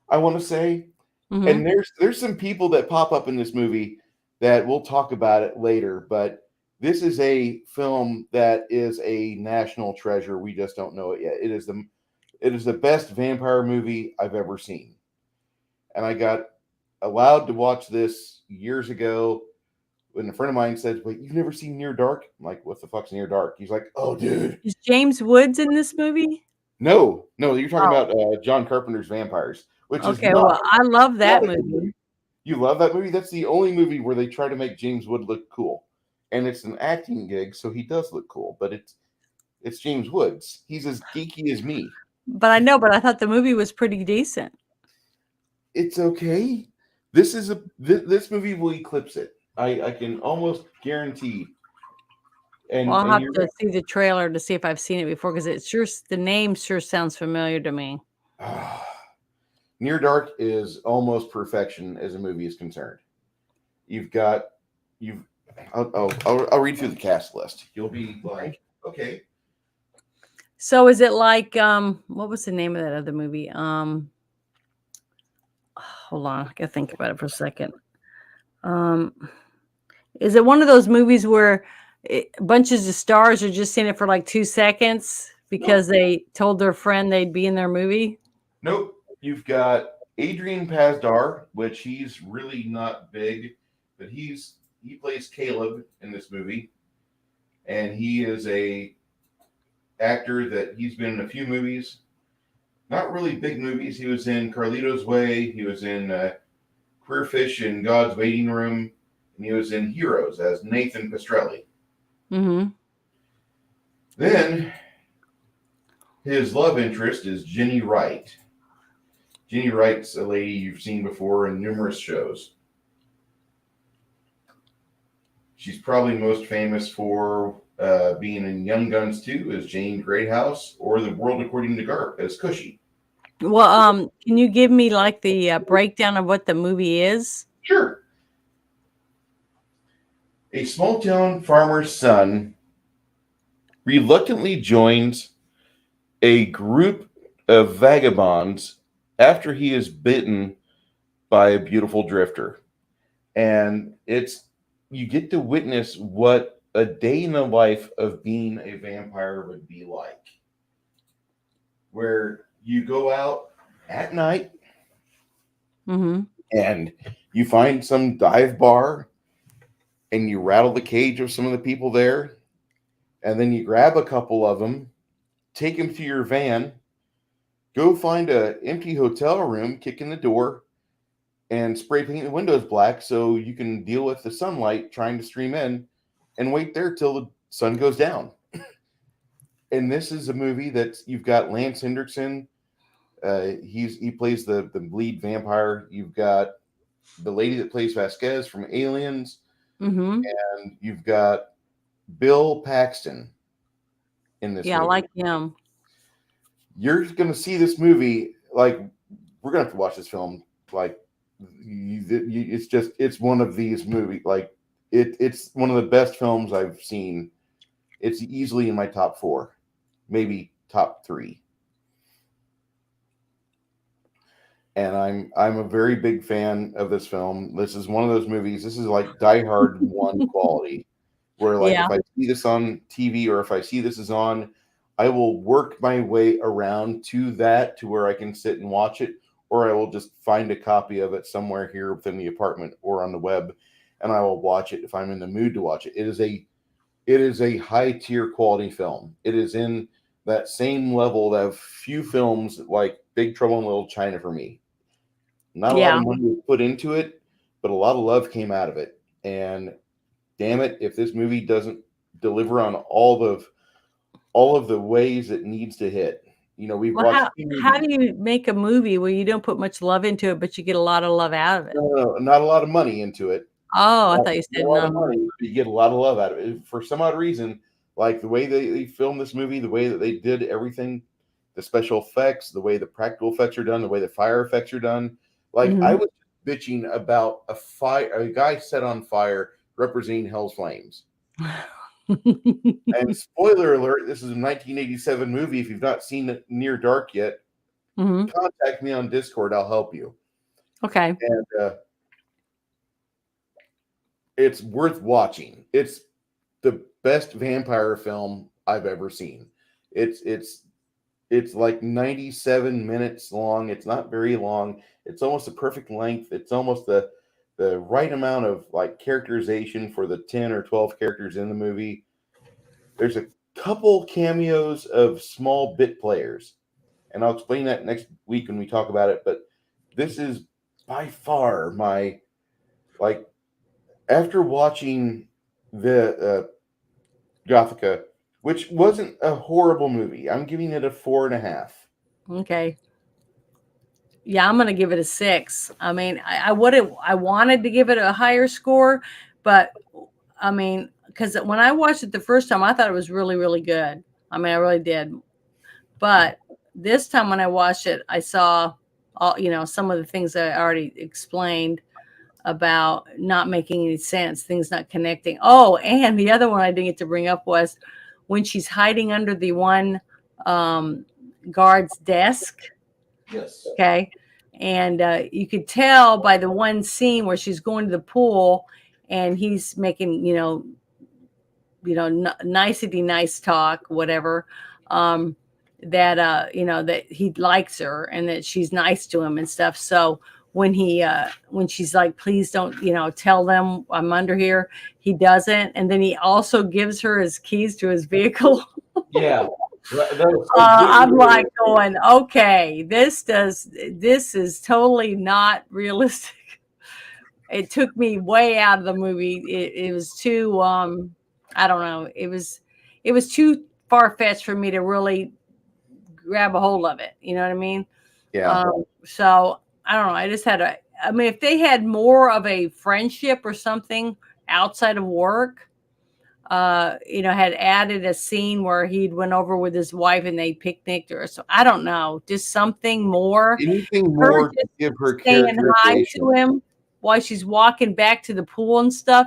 I want to say. Mm-hmm. And there's some people that pop up in this movie that we'll talk about it later, but this is a film that is a national treasure. We just don't know it yet. It is the best vampire movie I've ever seen. And I got allowed to watch this years ago when a friend of mine said, "Wait, you've never seen Near Dark?" I'm like, "What the fuck's Near Dark?" He's like, "Oh, dude." Is James Woods in this movie? No, you're talking about John Carpenter's Vampires. Which okay, well, I love that movie. You love that movie? That's the only movie where they try to make James Wood look cool. And it's an acting gig, so he does look cool. But it's James Woods. He's as geeky as me. But I thought the movie was pretty decent. It's okay. This movie will eclipse it. I can almost guarantee. And I'll have to see the trailer to see if I've seen it before, because the name sure sounds familiar to me. Near Dark is almost perfection as a movie is concerned. I'll read through the cast list. You'll be like, okay. So is it like what was the name of that other movie? Hold on, I gotta think about it for a second. Is it one of those movies where bunches of stars are just in it for like 2 seconds because they told their friend they'd be in their movie? Nope. You've got Adrian Pasdar, which he's really not big, but he plays Caleb in this movie, and he is a actor that he's been in a few movies, not really big movies. He was in Carlito's Way, he was in Queerfish in God's Waiting Room, and he was in Heroes as Nathan Pastrelli. Mm-hmm. Then his love interest is Jenny Wright. Jenny Wright's a lady you've seen before in numerous shows. She's probably most famous for being in Young Guns 2 as Jane Greathouse, or The World According to Garp as Cushy. Well, can you give me like the breakdown of what the movie is? Sure. A small town farmer's son reluctantly joins a group of vagabonds after he is bitten by a beautiful drifter. And you get to witness what a day in the life of being a vampire would be like. Where you go out at night and you find some dive bar and you rattle the cage of some of the people there, and then you grab a couple of them, take them to your van, go find an empty hotel room, kick in the door, and spray paint the windows black so you can deal with the sunlight trying to stream in, and wait there till the sun goes down. And this is a movie that you've got Lance Hendrickson. He plays the lead vampire. You've got the lady that plays Vasquez from Aliens, and you've got Bill Paxton in this. Yeah, movie. I like him. You're going to see this movie, like, we're going to have to watch this film. Like, it's one of these movies. Like, it's one of the best films I've seen. It's easily in my top 4, maybe top 3. And I'm a very big fan of this film. This is one of those movies. This is like Die Hard 1 quality, where like if I see this on TV or if I see this is on, I will work my way around to that to where I can sit and watch it, or I will just find a copy of it somewhere here within the apartment or on the web, and I will watch it if I'm in the mood to watch it. It is a high tier quality film. It is in that same level of few films like Big Trouble in Little China for me. Not a lot of money was put into it, but a lot of love came out of it. And damn it, if this movie doesn't deliver on all of the ways it needs to hit. You know, we've watched. How do you make a movie where you don't put much love into it, but you get a lot of love out of it? No, not a lot of money into it. Oh, I thought you said a lot of money. You get a lot of love out of it. For some odd reason, like the way they filmed this movie, the way that they did everything, the special effects, the way the practical effects are done, the way the fire effects are done. Like I was bitching about a guy set on fire representing Hell's Flames. And spoiler alert, this is a 1987 movie. If you've not seen it Near Dark yet, contact me on Discord. I'll help you. Okay. And it's worth watching. It's the best vampire film I've ever seen. It's like 97 minutes long. It's not very long. It's almost the perfect length. It's almost the right amount of like characterization for the 10 or 12 characters in the movie. There's a couple cameos of small bit players, and I'll explain that next week when we talk about it. But this is by far my, like, after watching the Gothica, which wasn't a horrible movie, I'm giving it a 4.5. Okay. Yeah, I'm gonna give it a 6. I mean, I wanted to give it a higher score, but I mean, because when I watched it the first time, I thought it was really, really good. I mean, I really did. But this time when I watched it, I saw all, some of the things that I already explained about not making any sense, things not connecting. Oh, and the other one I didn't get to bring up was when she's hiding under the one guard's desk. Yes. Okay. And you could tell by the one scene where she's going to the pool and he's making, nicety nice talk, whatever. that that he likes her and that she's nice to him and stuff. So when she's like, please don't, tell them I'm under here, he doesn't. And then he also gives her his keys to his vehicle. Yeah. I'm like going, okay, this is totally not realistic. It took me way out of the movie. It was too, I don't know. It was too far fetched for me to really grab a hold of it. You know what I mean? Yeah. So I don't know. I just had if they had more of a friendship or something outside of work, had added a scene where he'd went over with his wife and they picnicked or so. I don't know, just something more. Anything more to give her saying hi to him while she's walking back to the pool and stuff.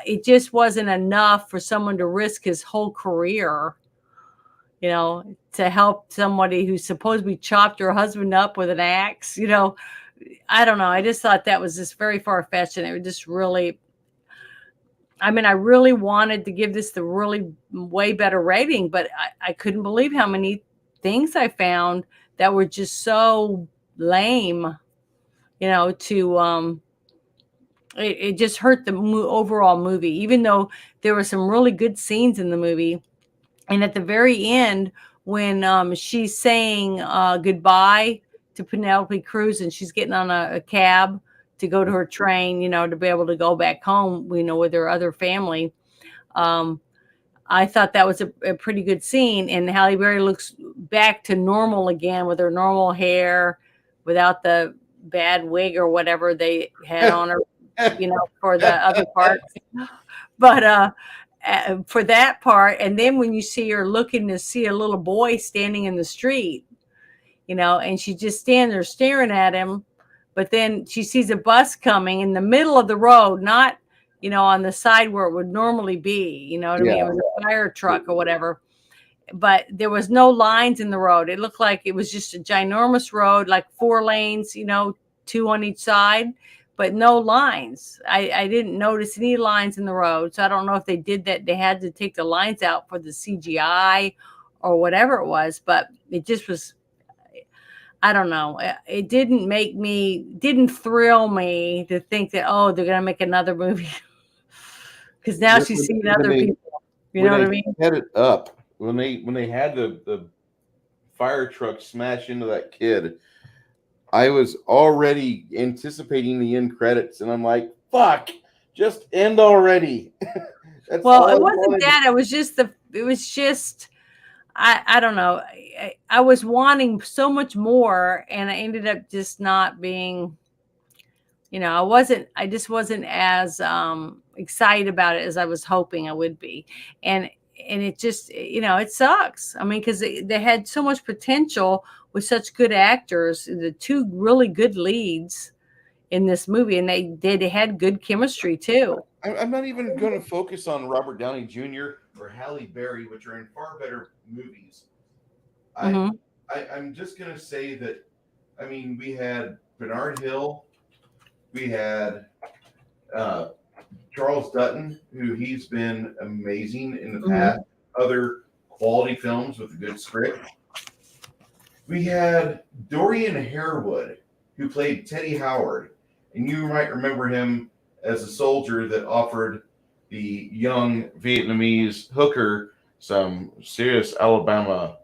It just wasn't enough for someone to risk his whole career, to help somebody who's supposedly chopped her husband up with an axe. I don't know. I just thought that was just very far-fetched, and it was just really, I really wanted to give this the really way better rating, but I couldn't believe how many things I found that were just so lame, it just hurt the overall movie, even though there were some really good scenes in the movie. And at the very end, when she's saying goodbye to Penelope Cruz and she's getting on a cab to go to her train, to be able to go back home, with her other family. I thought that was a pretty good scene. And Halle Berry looks back to normal again with her normal hair, without the bad wig or whatever they had on her, for the other parts. But for that part, and then when you see her looking to see a little boy standing in the street, and she just stands there staring at him. But then she sees a bus coming in the middle of the road, not, on the side where it would normally be, what I mean? It was a fire truck or whatever. But there was no lines in the road. It looked like it was just a ginormous road, like 4 lanes, 2 on each side, but no lines. I didn't notice any lines in the road. So I don't know if they did that. They had to take the lines out for the CGI or whatever it was, but it just was, I don't know. It didn't thrill me to think that, oh, they're going to make another movie. Because now she's seeing other people. You know what I mean? Had it up when they had the fire truck smash into that kid. I was already anticipating the end credits, and I'm like, "Fuck, just end already." Well, it wasn't that. It was just. I don't know. I was wanting so much more, and I ended up just not being. I just wasn't as excited about it as I was hoping I would be, and it just, it sucks. Because they had so much potential with such good actors, the 2 really good leads in this movie, and they had good chemistry too. I'm not even going to focus on Robert Downey Jr. or Halle Berry, which are in far better movies. I'm just going to say that, we had Bernard Hill, we had Charles Dutton, who he's been amazing in the past, other quality films with a good script. We had Dorian Harewood, who played Teddy Howard, and you might remember him as a soldier that offered the young Vietnamese hooker some serious Alabama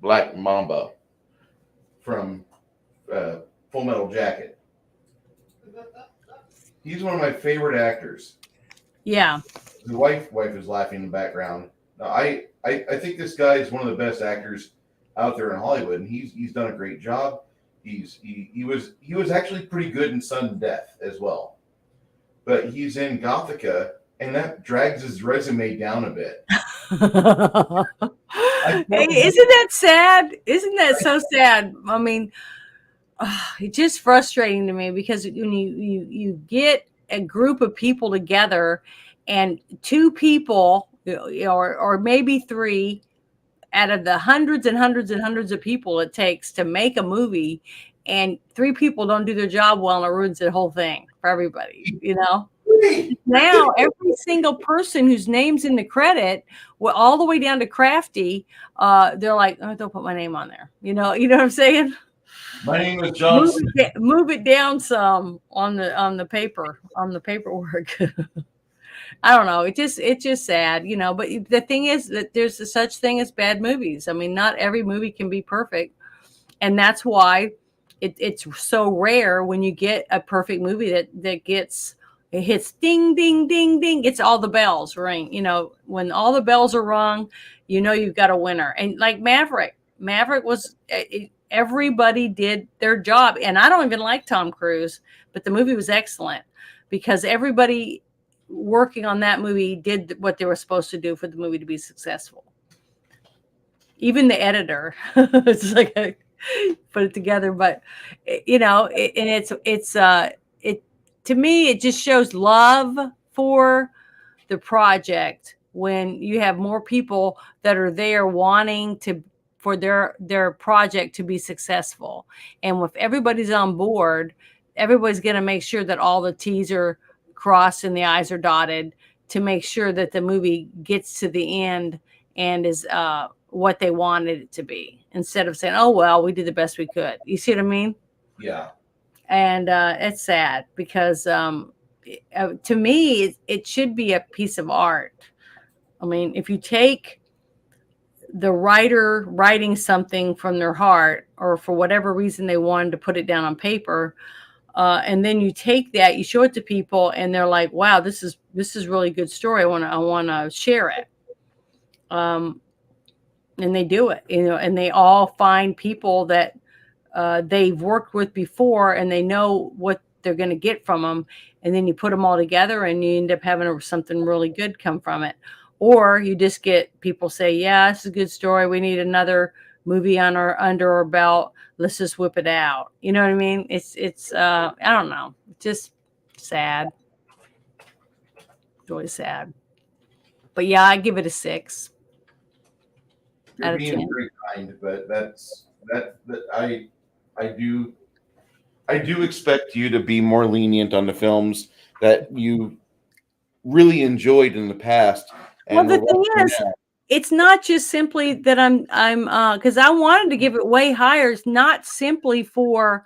Black Mamba from Full Metal Jacket. He's one of my favorite actors. Yeah. The wife is laughing in the background. Now, I think this guy is one of the best actors out there in Hollywood, and he's done a great job. He was actually pretty good in Sudden Death as well, but he's in Gothica, and that drags his resume down a bit. Hey, isn't that sad? Isn't that so sad? It's just frustrating to me, because when you get a group of people together, and 2 people, or maybe 3 out of the hundreds and hundreds and hundreds of people it takes to make a movie, and 3 people don't do their job well, and it ruins the whole thing for everybody, Now every single person whose name's in the credit, well, all the way down to Crafty, they're like, oh, don't put my name on there. You know what I'm saying? My name is John. Move it down some on the paperwork. I don't know. It's just sad, but the thing is that there's a such thing as bad movies. I mean, not every movie can be perfect. And that's why it's so rare when you get a perfect movie that it hits ding, ding, ding, ding. It's all the bells ring. When all the bells are rung, you've got a winner. And like Maverick was, everybody did their job. And I don't even like Tom Cruise, but the movie was excellent because everybody working on that movie did what they were supposed to do for the movie to be successful. Even the editor, it's like put it together, but to me, it just shows love for the project when you have more people that are there wanting for their project to be successful. And if everybody's on board, everybody's going to make sure that all the T's are crossed and the I's are dotted to make sure that the movie gets to the end and is what they wanted it to be, instead of saying, oh, well, we did the best we could. You see what I mean? Yeah. And it's sad because to me, it should be a piece of art. I mean, if you take the writer writing something from their heart, or for whatever reason they wanted to put it down on paper, and then you take that, you show it to people, and they're like, wow, this is really good story. I want to share it. And they do it, and they all find people that they've worked with before, and they know what they're going to get from them. And then you put them all together and you end up having something really good come from it. Or you just get people say, yeah, this is a good story. We need another movie under our belt. Let's just whip it out. You know what I mean? It's I don't know. Just sad. Really sad. But yeah, I give it a 6. You're being very kind, but I do expect you to be more lenient on the films that you really enjoyed in the past. Well, the thing is, it's not just simply that I'm because I wanted to give it way higher. It's not simply for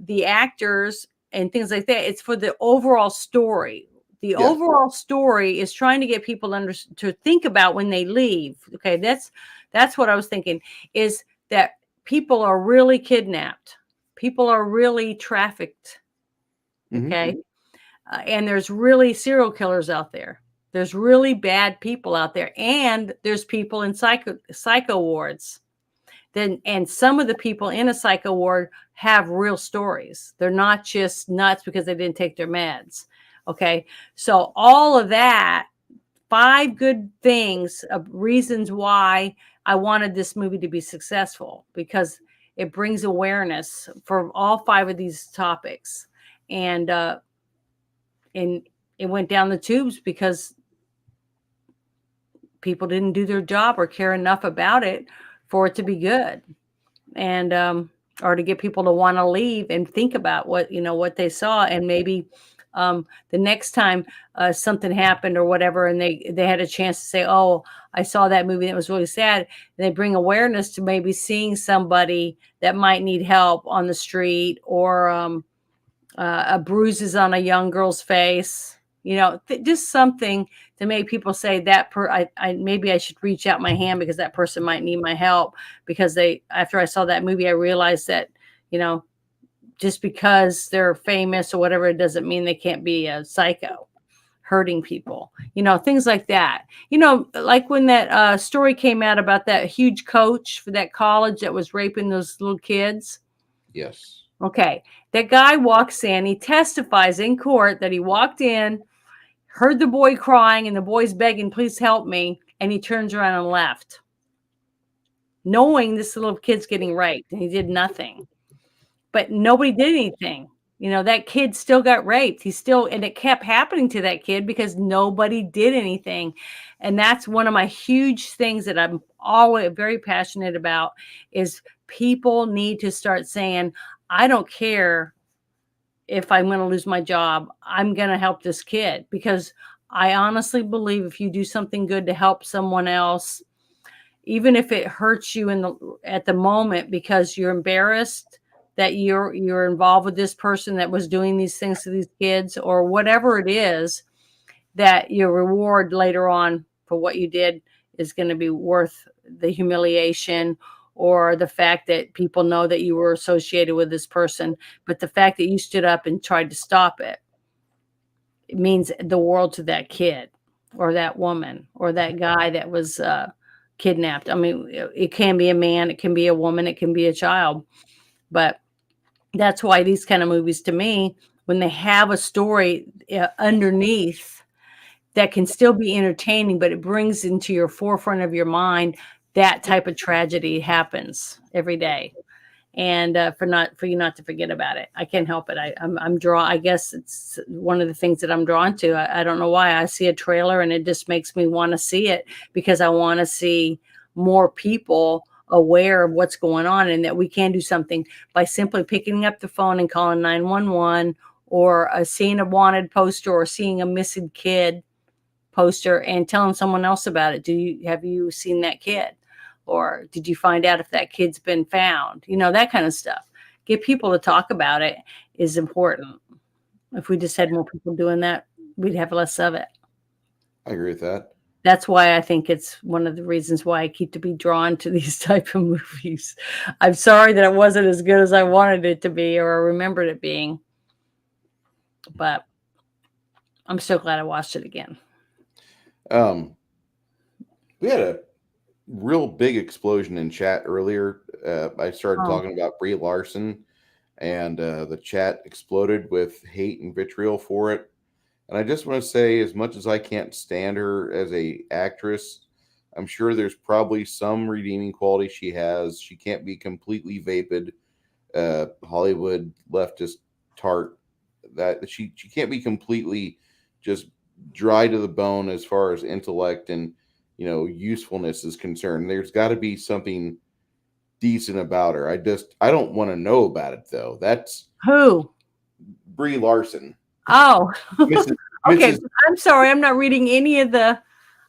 the actors and things like that. It's for the overall story. The overall story is trying to get people to think about when they leave. Okay, that's what I was thinking, is that people are really kidnapped. People are really trafficked. Okay. And there's really serial killers out there. There's really bad people out there. And there's people in psycho wards. And some of the people in a psycho ward have real stories. They're not just nuts because they didn't take their meds. Okay. So all of that, 5 good things of reasons why I wanted this movie to be successful, because it brings awareness for all 5 of these topics. And it went down the tubes because people didn't do their job or care enough about it for it to be good. And, or to get people to want to leave and think about what they saw. And maybe the next time something happened or whatever, and they had a chance to say, oh, I saw that movie that was really sad. And they bring awareness to maybe seeing somebody that might need help on the street, or a bruises on a young girl's face, just something to make people say that maybe I should reach out my hand because that person might need my help, because after I saw that movie, I realized that, just because they're famous or whatever, it doesn't mean they can't be a psycho hurting people, things like that. Like when that story came out about that huge coach for that college that was raping those little kids. Yes. Okay. That guy walks in, he testifies in court that he walked in, heard the boy crying, and the boy's begging, please help me. And he turns around and left, knowing this little kid's getting raped, and he did nothing. But nobody did anything. That kid still got raped. And it kept happening to that kid because nobody did anything. And that's one of my huge things that I'm always very passionate about, is people need to start saying, I don't care if I'm going to lose my job, I'm going to help this kid, because I honestly believe if you do something good to help someone else, even if it hurts you at the moment because you're embarrassed that you're involved with this person that was doing these things to these kids, or whatever it is, that your reward later on for what you did is going to be worth the humiliation, or the fact that people know that you were associated with this person. But the fact that you stood up and tried to stop it, it means the world to that kid or that woman or that guy that was kidnapped. I mean, it can be a man, it can be a woman, it can be a child. But that's why these kind of movies, to me, when they have a story underneath that can still be entertaining, but it brings into your forefront of your mind that type of tragedy happens every day. And for you not to forget about it. I can't help it. I'm drawn. I guess it's one of the things that I'm drawn to. I don't know why. I see a trailer and it just makes me want to see it, because I want to see more people aware of what's going on, and that we can do something by simply picking up the phone and calling 911, or seeing a wanted poster, or seeing a missing kid poster and telling someone else about it. Have you seen that kid? Or did you find out if that kid's been found? That kind of stuff. Get people to talk about it is important. If we just had more people doing that, we'd have less of it. I agree with that. That's why I think it's one of the reasons why I keep to be drawn to these type of movies. I'm sorry that it wasn't as good as I wanted it to be, or I remembered it being, but I'm so glad I watched it again. We had a real big explosion in chat earlier. I started talking about Brie Larson, and the chat exploded with hate and vitriol for it. And I just want to say, as much as I can't stand her as a actress, I'm sure there's probably some redeeming quality she has. She can't be completely vapid, Hollywood leftist tart. That she can't be completely just dry to the bone as far as intellect and usefulness is concerned. There's got to be something decent about her. I don't want to know about it though. That's who? Brie Larson. Oh, okay. I'm sorry. I'm not reading any of the.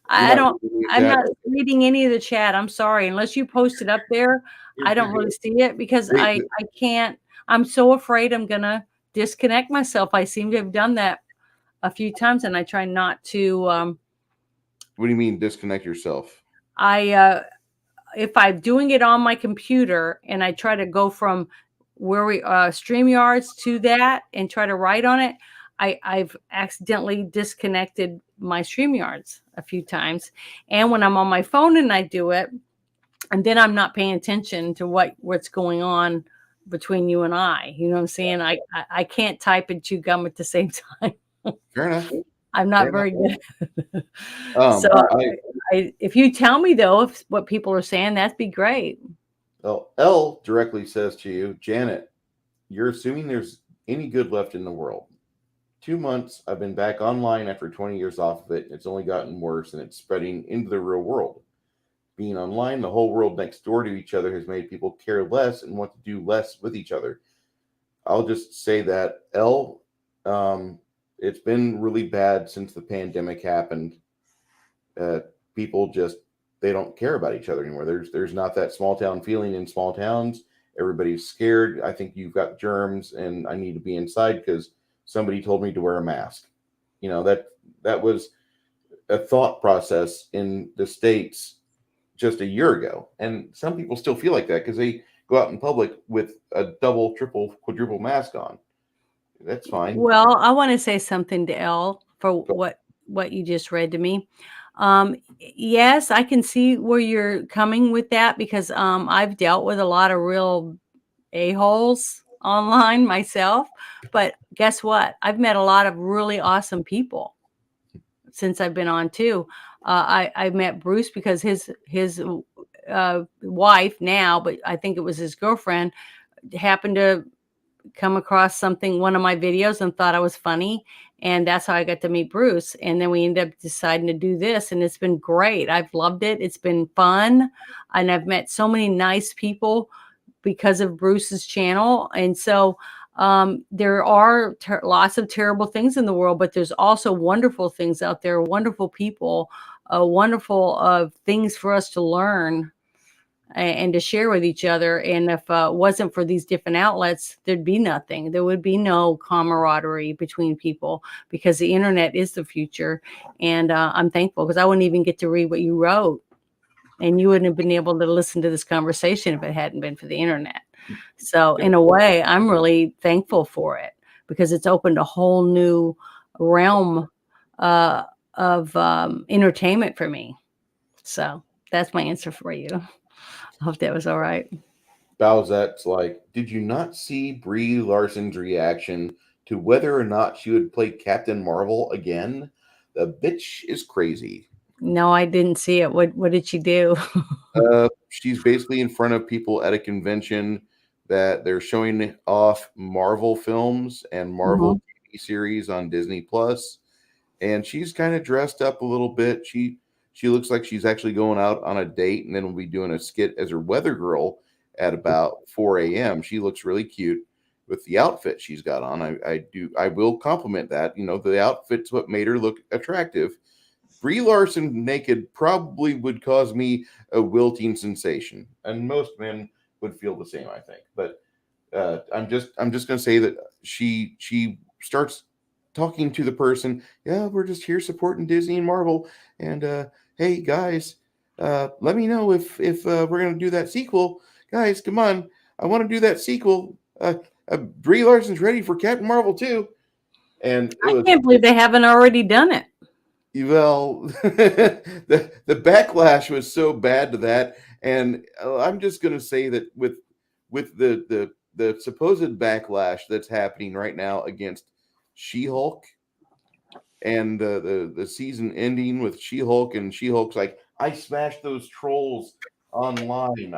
I'm not reading any of the chat. I'm sorry. Unless you post it up there, I don't really see it, because I can't. I'm so afraid I'm gonna disconnect myself. I seem to have done that a few times, and I try not to. What do you mean disconnect yourself? If I'm doing it on my computer and I try to go from where we StreamYards to that and try to write on it, I've accidentally disconnected my StreamYards a few times. And when I'm on my phone and I do it, and then I'm not paying attention to what's going on between you and I. You know what I'm saying? I can't type and chew gum at the same time. Fair enough. I'm not very good. So if you tell me though, if what people are saying, that'd be great. Well, L directly says to you, Janet, you're assuming there's any good left in the world. 2 months, I've been back online after 20 years off of it. It's only gotten worse, and it's spreading into the real world. Being online, the whole world next door to each other has made people care less and want to do less with each other. I'll just say that, L, it's been really bad since the pandemic happened. People just, they don't care about each other anymore. There's not that small town feeling in small towns. Everybody's scared. I think you've got germs and I need to be inside because somebody told me to wear a mask. That was a thought process in the States just a year ago. And some people still feel like that because they go out in public with a double, triple, quadruple mask on. That's fine. Well, I want to say something to Elle for what you just read to me. Yes, I can see where you're coming with that, because I've dealt with a lot of real a-holes online myself. But guess what? I've met a lot of really awesome people since I've been on too. I met Bruce because his wife now, but I think it was his girlfriend, happened to come across one of my videos and thought I was funny. And that's how I got to meet Bruce. And then we ended up deciding to do this, and it's been great. I've loved it. It's been fun. And I've met so many nice people because of Bruce's channel. And so There are lots of terrible things in the world, but there's also wonderful things out there, wonderful people, wonderful things for us to learn and to share with each other. And if it wasn't for these different outlets, there'd be nothing. There would be no camaraderie between people, because the internet is the future. And I'm thankful, because I wouldn't even get to read what you wrote, and you wouldn't have been able to listen to this conversation if it hadn't been for the internet. So in a way, I'm really thankful for it, because it's opened a whole new realm of entertainment for me. So that's my answer for you. I hope that was all right. Bowsette's like, did you not see Brie Larson's reaction to whether or not she would play Captain Marvel again? The bitch is crazy. No, I didn't see it. What did she do? She's basically in front of people at a convention that they're showing off Marvel films and Marvel TV series on Disney Plus, and she's kind of dressed up a little bit. She looks like she's actually going out on a date, and then we'll be doing a skit as her weather girl at about 4 a.m. She looks really cute with the outfit she's got on. I will compliment that. You know, the outfit's what made her look attractive. Brie Larson naked probably would cause me a wilting sensation, and most men would feel the same, I think. But I'm just going to say that she starts talking to the person. Yeah, we're just here supporting Disney and Marvel, and hey guys, let me know if we're going to do that sequel. Guys, come on, I want to do that sequel. Brie Larson's ready for Captain Marvel too, and I can't believe they haven't already done it. Well, the backlash was so bad to that, and I'm just going to say that with the supposed backlash that's happening right now against She-Hulk, and the season ending with She-Hulk, and She-Hulk's like, I smashed those trolls online.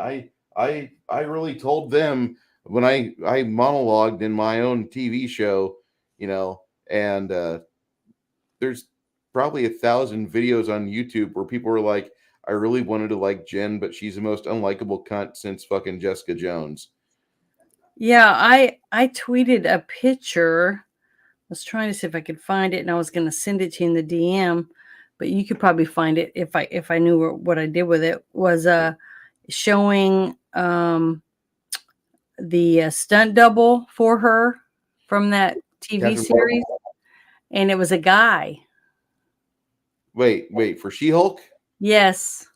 I really told them when I monologued in my own TV show, you know, and there's probably 1,000 videos on YouTube where people were like, I really wanted to like Jen, but she's the most unlikable cunt since fucking Jessica Jones. Yeah, I tweeted a picture. I was trying to see if I could find it, and I was going to send it to you in the DM, but you could probably find it if I knew what I did with it. Was showing the stunt double for her from that TV series, and it was a guy. Wait, for She-Hulk? Yes.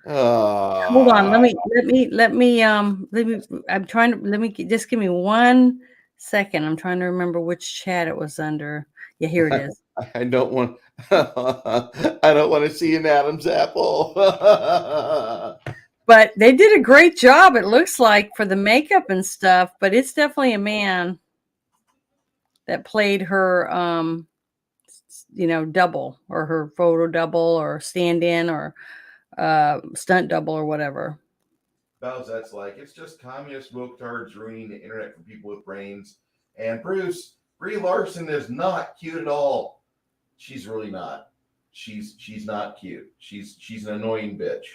Hold on. Let me. I'm trying to. Let me just give me 1 second. I'm trying to remember which chat it was under. Yeah, here it is. I don't want. I don't want to see an Adam's apple. But they did a great job, it looks like, for the makeup and stuff. But it's definitely a man that played her, double, or her photo double, or stand-in, or stunt double, or whatever. Bowsette's like, it's just communist woke tards ruining the internet for people with brains. And Bruce, Brie Larson is not cute at all. She's really not. She's not cute. She's an annoying bitch.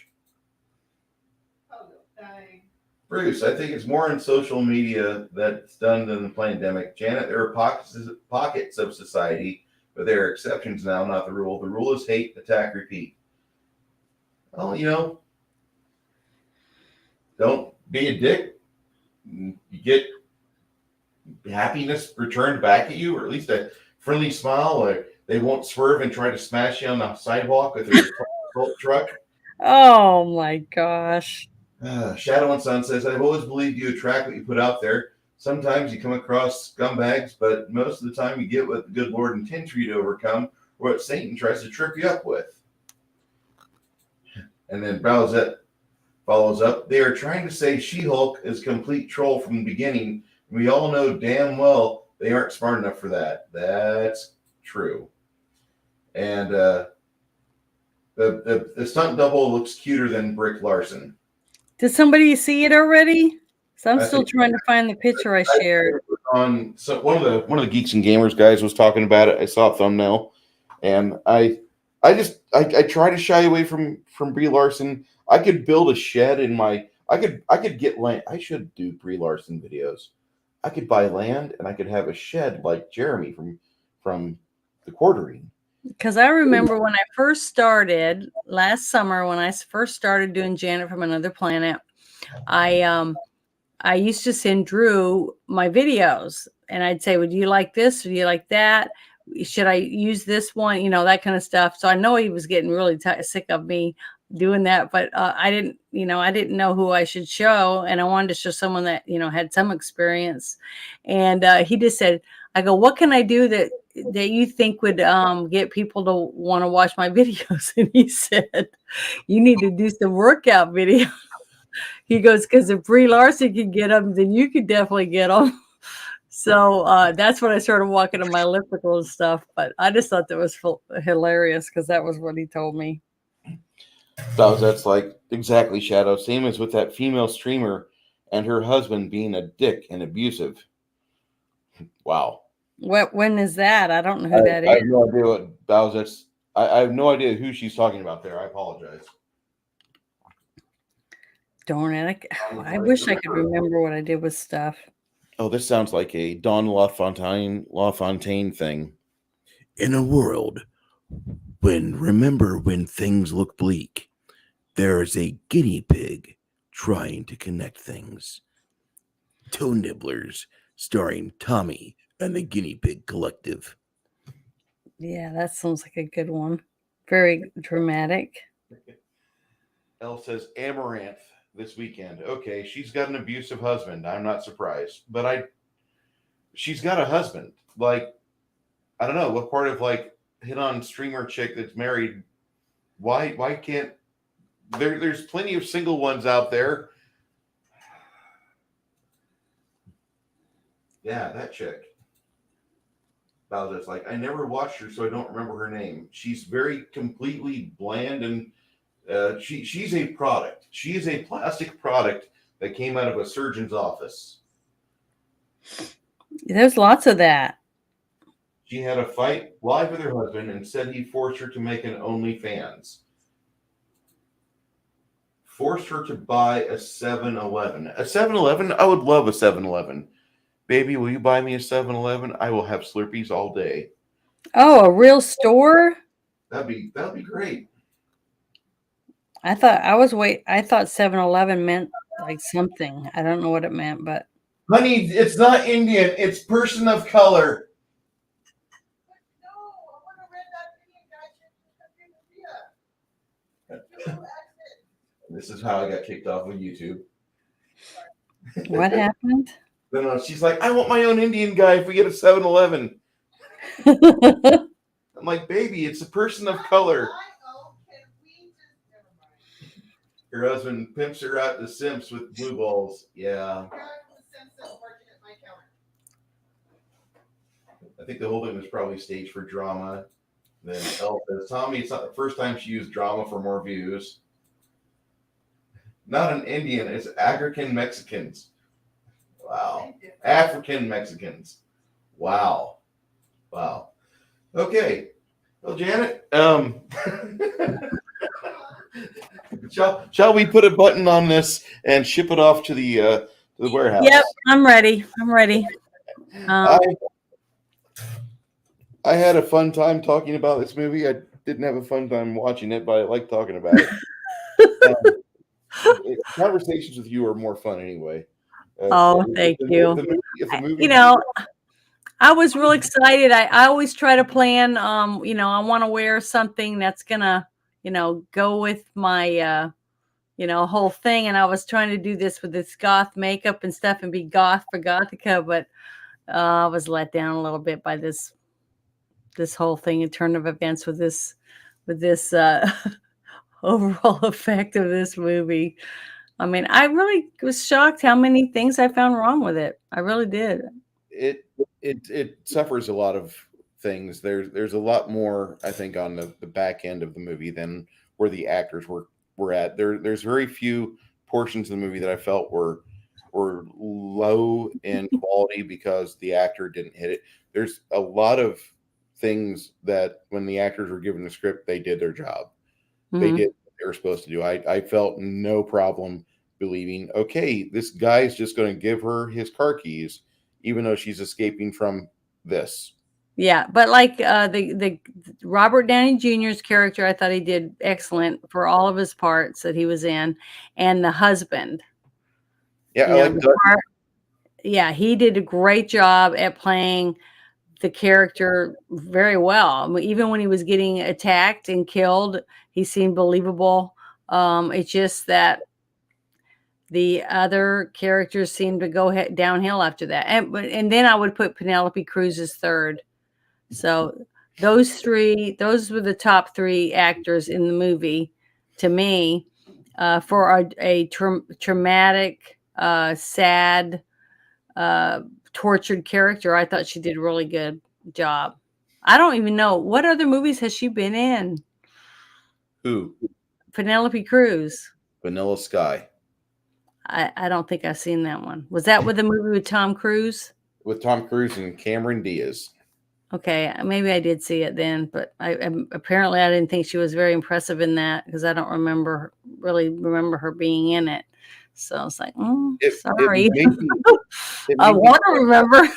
Dang. Bruce, I think it's more in social media that's done than the pandemic. Janet, there are pockets of society, but there are exceptions now, not the rule. The rule is hate, attack, repeat. Well, you know, don't be a dick. You get happiness returned back at you, or at least a friendly smile. Or they won't swerve and try to smash you on the sidewalk with their truck. Oh my gosh. Shadow and Sun says, I've always believed you attract what you put out there. Sometimes you come across scumbags, but most of the time you get what the good Lord intends for you to overcome, or what Satan tries to trip you up with. And then Bowsette follows up, they are trying to say She-Hulk is a complete troll from the beginning. We all know damn well they aren't smart enough for that. That's true. And the stunt double looks cuter than Brie Larson. Did somebody see it already? So I'm still trying to find the picture I shared. On one of the Geeks and Gamers guys was talking about it. I saw a thumbnail, and I try to shy away from Brie Larson. I could build a shed in my. I could get land. I should do Brie Larson videos. I could buy land and I could have a shed like Jeremy from the Quartering. Because I remember when I first started last summer, when I first started doing Janet from Another Planet, I used to send Drew my videos, and I'd say, "Would you like this? Would you like that? Should I use this one?" You know, that kind of stuff. So I know he was getting really sick of me doing that, but I didn't know who I should show, and I wanted to show someone that had some experience. And he just said, "I go, what can I do that you think would get people to want to watch my videos?" And he said, "You need to do some workout videos." He goes, "Because if Brie Larson can get them, then you could definitely get them." So that's when I started walking on my elliptical and stuff. But I just thought that was hilarious because that was what he told me. That's like exactly Shadow. Same as with that female streamer and her husband being a dick and abusive. Wow. When is that? I don't know who that is. I have no idea what Bowser's. I have no idea who she's talking about there. I apologize. Darn it. I wish I could remember what I did with stuff. Oh, this sounds like a Don LaFontaine thing. In a world remember when things look bleak, there is a guinea pig trying to connect things. Toe Nibblers, starring Tommy and the Guinea Pig Collective. Yeah, that sounds like a good one. Very dramatic. Elle says Amaranth this weekend. Okay, she's got an abusive husband. I'm not surprised. But she's got a husband. Like, I don't know, what part of like hit on streamer chick that's married, why can't there's plenty of single ones out there. Yeah, that chick. Bowser's like, I never watched her, so I don't remember her name. She's very completely bland, and she's a product. She is a plastic product that came out of a surgeon's office. There's lots of that. She had a fight live with her husband and said he forced her to make an OnlyFans. Forced her to buy a 7-Eleven. A 7-Eleven? I would love a 7-Eleven. Baby, will you buy me a 7-Eleven? I will have Slurpees all day. Oh, a real store? That'd be great. I thought 7-Eleven meant like something. I don't know what it meant, but honey, it's not Indian, it's person of color. No, I want to read that Indian guy. This is how I got kicked off of YouTube. What happened? No, she's like, I want my own Indian guy if we get a 7-Eleven. I'm like, baby, it's a person of color. Her husband pimps her out to Simps with blue balls. Yeah. I think the whole thing was probably staged for drama. Then Elle says, Tommy, it's not the first time she used drama for more views. Not an Indian, it's African Mexicans. Wow. African Mexicans. Wow. Okay. Well, Janet, shall we put a button on this and ship it off to the warehouse? Yep, I'm ready. I had a fun time talking about this movie. I didn't have a fun time watching it, but I like talking about it. Conversations with you are more fun anyway. Thank you. I was real excited. I always try to plan, I want to wear something that's gonna, go with my, whole thing. And I was trying to do this with this goth makeup and stuff and be goth for Gothica, but I was let down a little bit by this whole thing, a turn of events with this overall effect of this movie. I mean, I really was shocked how many things I found wrong with it. I really did. It suffers a lot of things. There's a lot more, I think, on the back end of the movie than where the actors were at. There's very few portions of the movie that I felt were low in quality because the actor didn't hit it. There's a lot of things that when the actors were given the script, they did their job. Mm-hmm. They did what they were supposed to do. I felt no problem believing, okay, this guy's just going to give her his car keys, even though she's escaping from this. Yeah, but like the Robert Downey Jr.'s character, I thought he did excellent for all of his parts that he was in, and the husband. Yeah, I like that. Yeah, he did a great job at playing the character very well. I mean, even when he was getting attacked and killed, he seemed believable. It's just that the other characters seemed to go downhill after that, and then I would put Penelope Cruz as third. So those were the top three actors in the movie to me, for a traumatic, sad, tortured character. I thought she did a really good job. I don't even know, what other movies has she been in? Who? Penelope Cruz. Vanilla Sky. I don't think I've seen that one. Was that with the movie with Tom Cruise? With Tom Cruise and Cameron Diaz. Okay, maybe I did see it then, but apparently I didn't think she was very impressive in that, because I don't really remember her being in it. So I was like, sorry. I want to remember.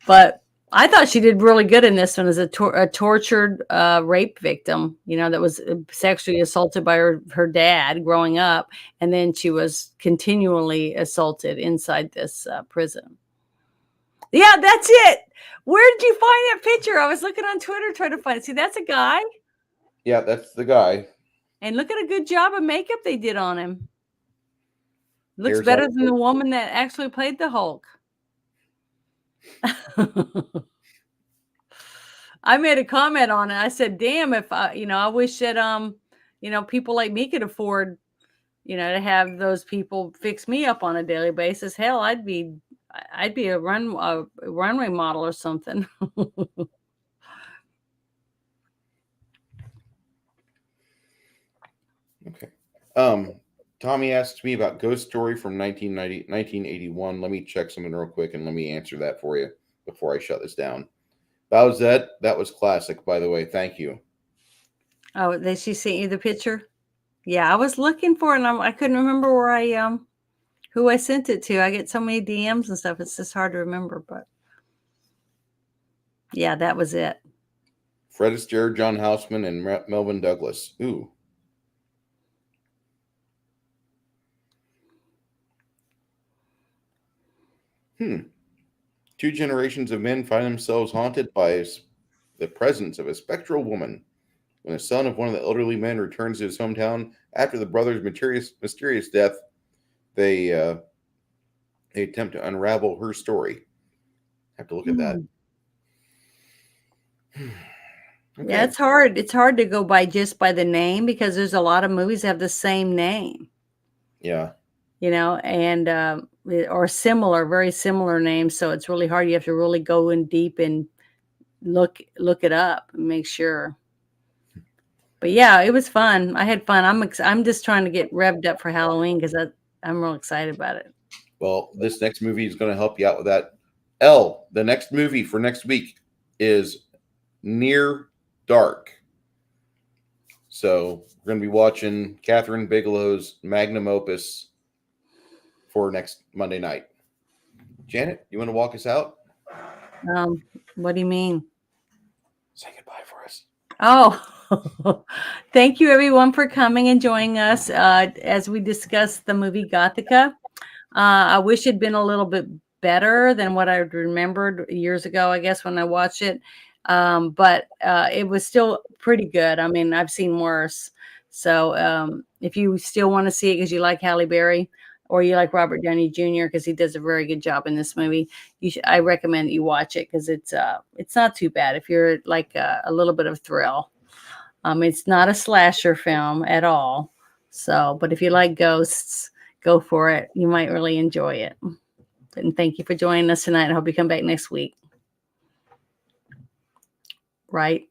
But I thought she did really good in this one as a tortured rape victim, that was sexually assaulted by her dad growing up. And then she was continually assaulted inside this prison. Yeah, that's it. Where did you find that picture? I was looking on Twitter trying to find it. See, that's a guy. Yeah, that's the guy. And look at a good job of makeup they did on him. Looks better than the woman that actually played the Hulk. I made a comment on it. I said, damn, if I wish that, people like me could afford, to have those people fix me up on a daily basis. Hell, I'd be a runway model or something. Okay. Tommy asked me about Ghost Story from 1981. Let me check something real quick and let me answer that for you before I shut this down. Bowsette, that was classic, by the way. Thank you. Oh, did she sent you the picture? Yeah, I was looking for it and I couldn't remember where who I sent it to. I get so many DMs and stuff. It's just hard to remember, but yeah, that was it. Fred Astaire, John Houseman, and Melvin Douglas. Ooh. Two generations of men find themselves haunted by the presence of a spectral woman. When the son of one of the elderly men returns to his hometown after the brother's mysterious death, they attempt to unravel her story. Have to look at that. Okay. Yeah, it's hard. It's hard to go by just by the name, because there's a lot of movies that have the same name. Yeah. And or similar, very similar names. So it's really hard. You have to really go in deep and look it up and make sure. But yeah, it was fun. I had fun. I'm just trying to get revved up for Halloween, because I'm real excited about it. Well, this next movie is going to help you out with that. The next movie for next week is Near Dark. So we're going to be watching Catherine Bigelow's magnum opus for next Monday night. Janet, you want to walk us out? What do you mean? Say goodbye for us. Oh, thank you everyone for coming and joining us as we discuss the movie Gothika. I wish it'd been a little bit better than what I remembered years ago, I guess, when I watched it. But it was still pretty good. I mean, I've seen worse. So if you still want to see it because you like Halle Berry, or you like Robert Downey Jr. because he does a very good job in this movie, I recommend you watch it, because it's not too bad if you're like a little bit of thrill. It's not a slasher film at all. So, but if you like ghosts, go for it. You might really enjoy it. And thank you for joining us tonight. I hope you come back next week. Right?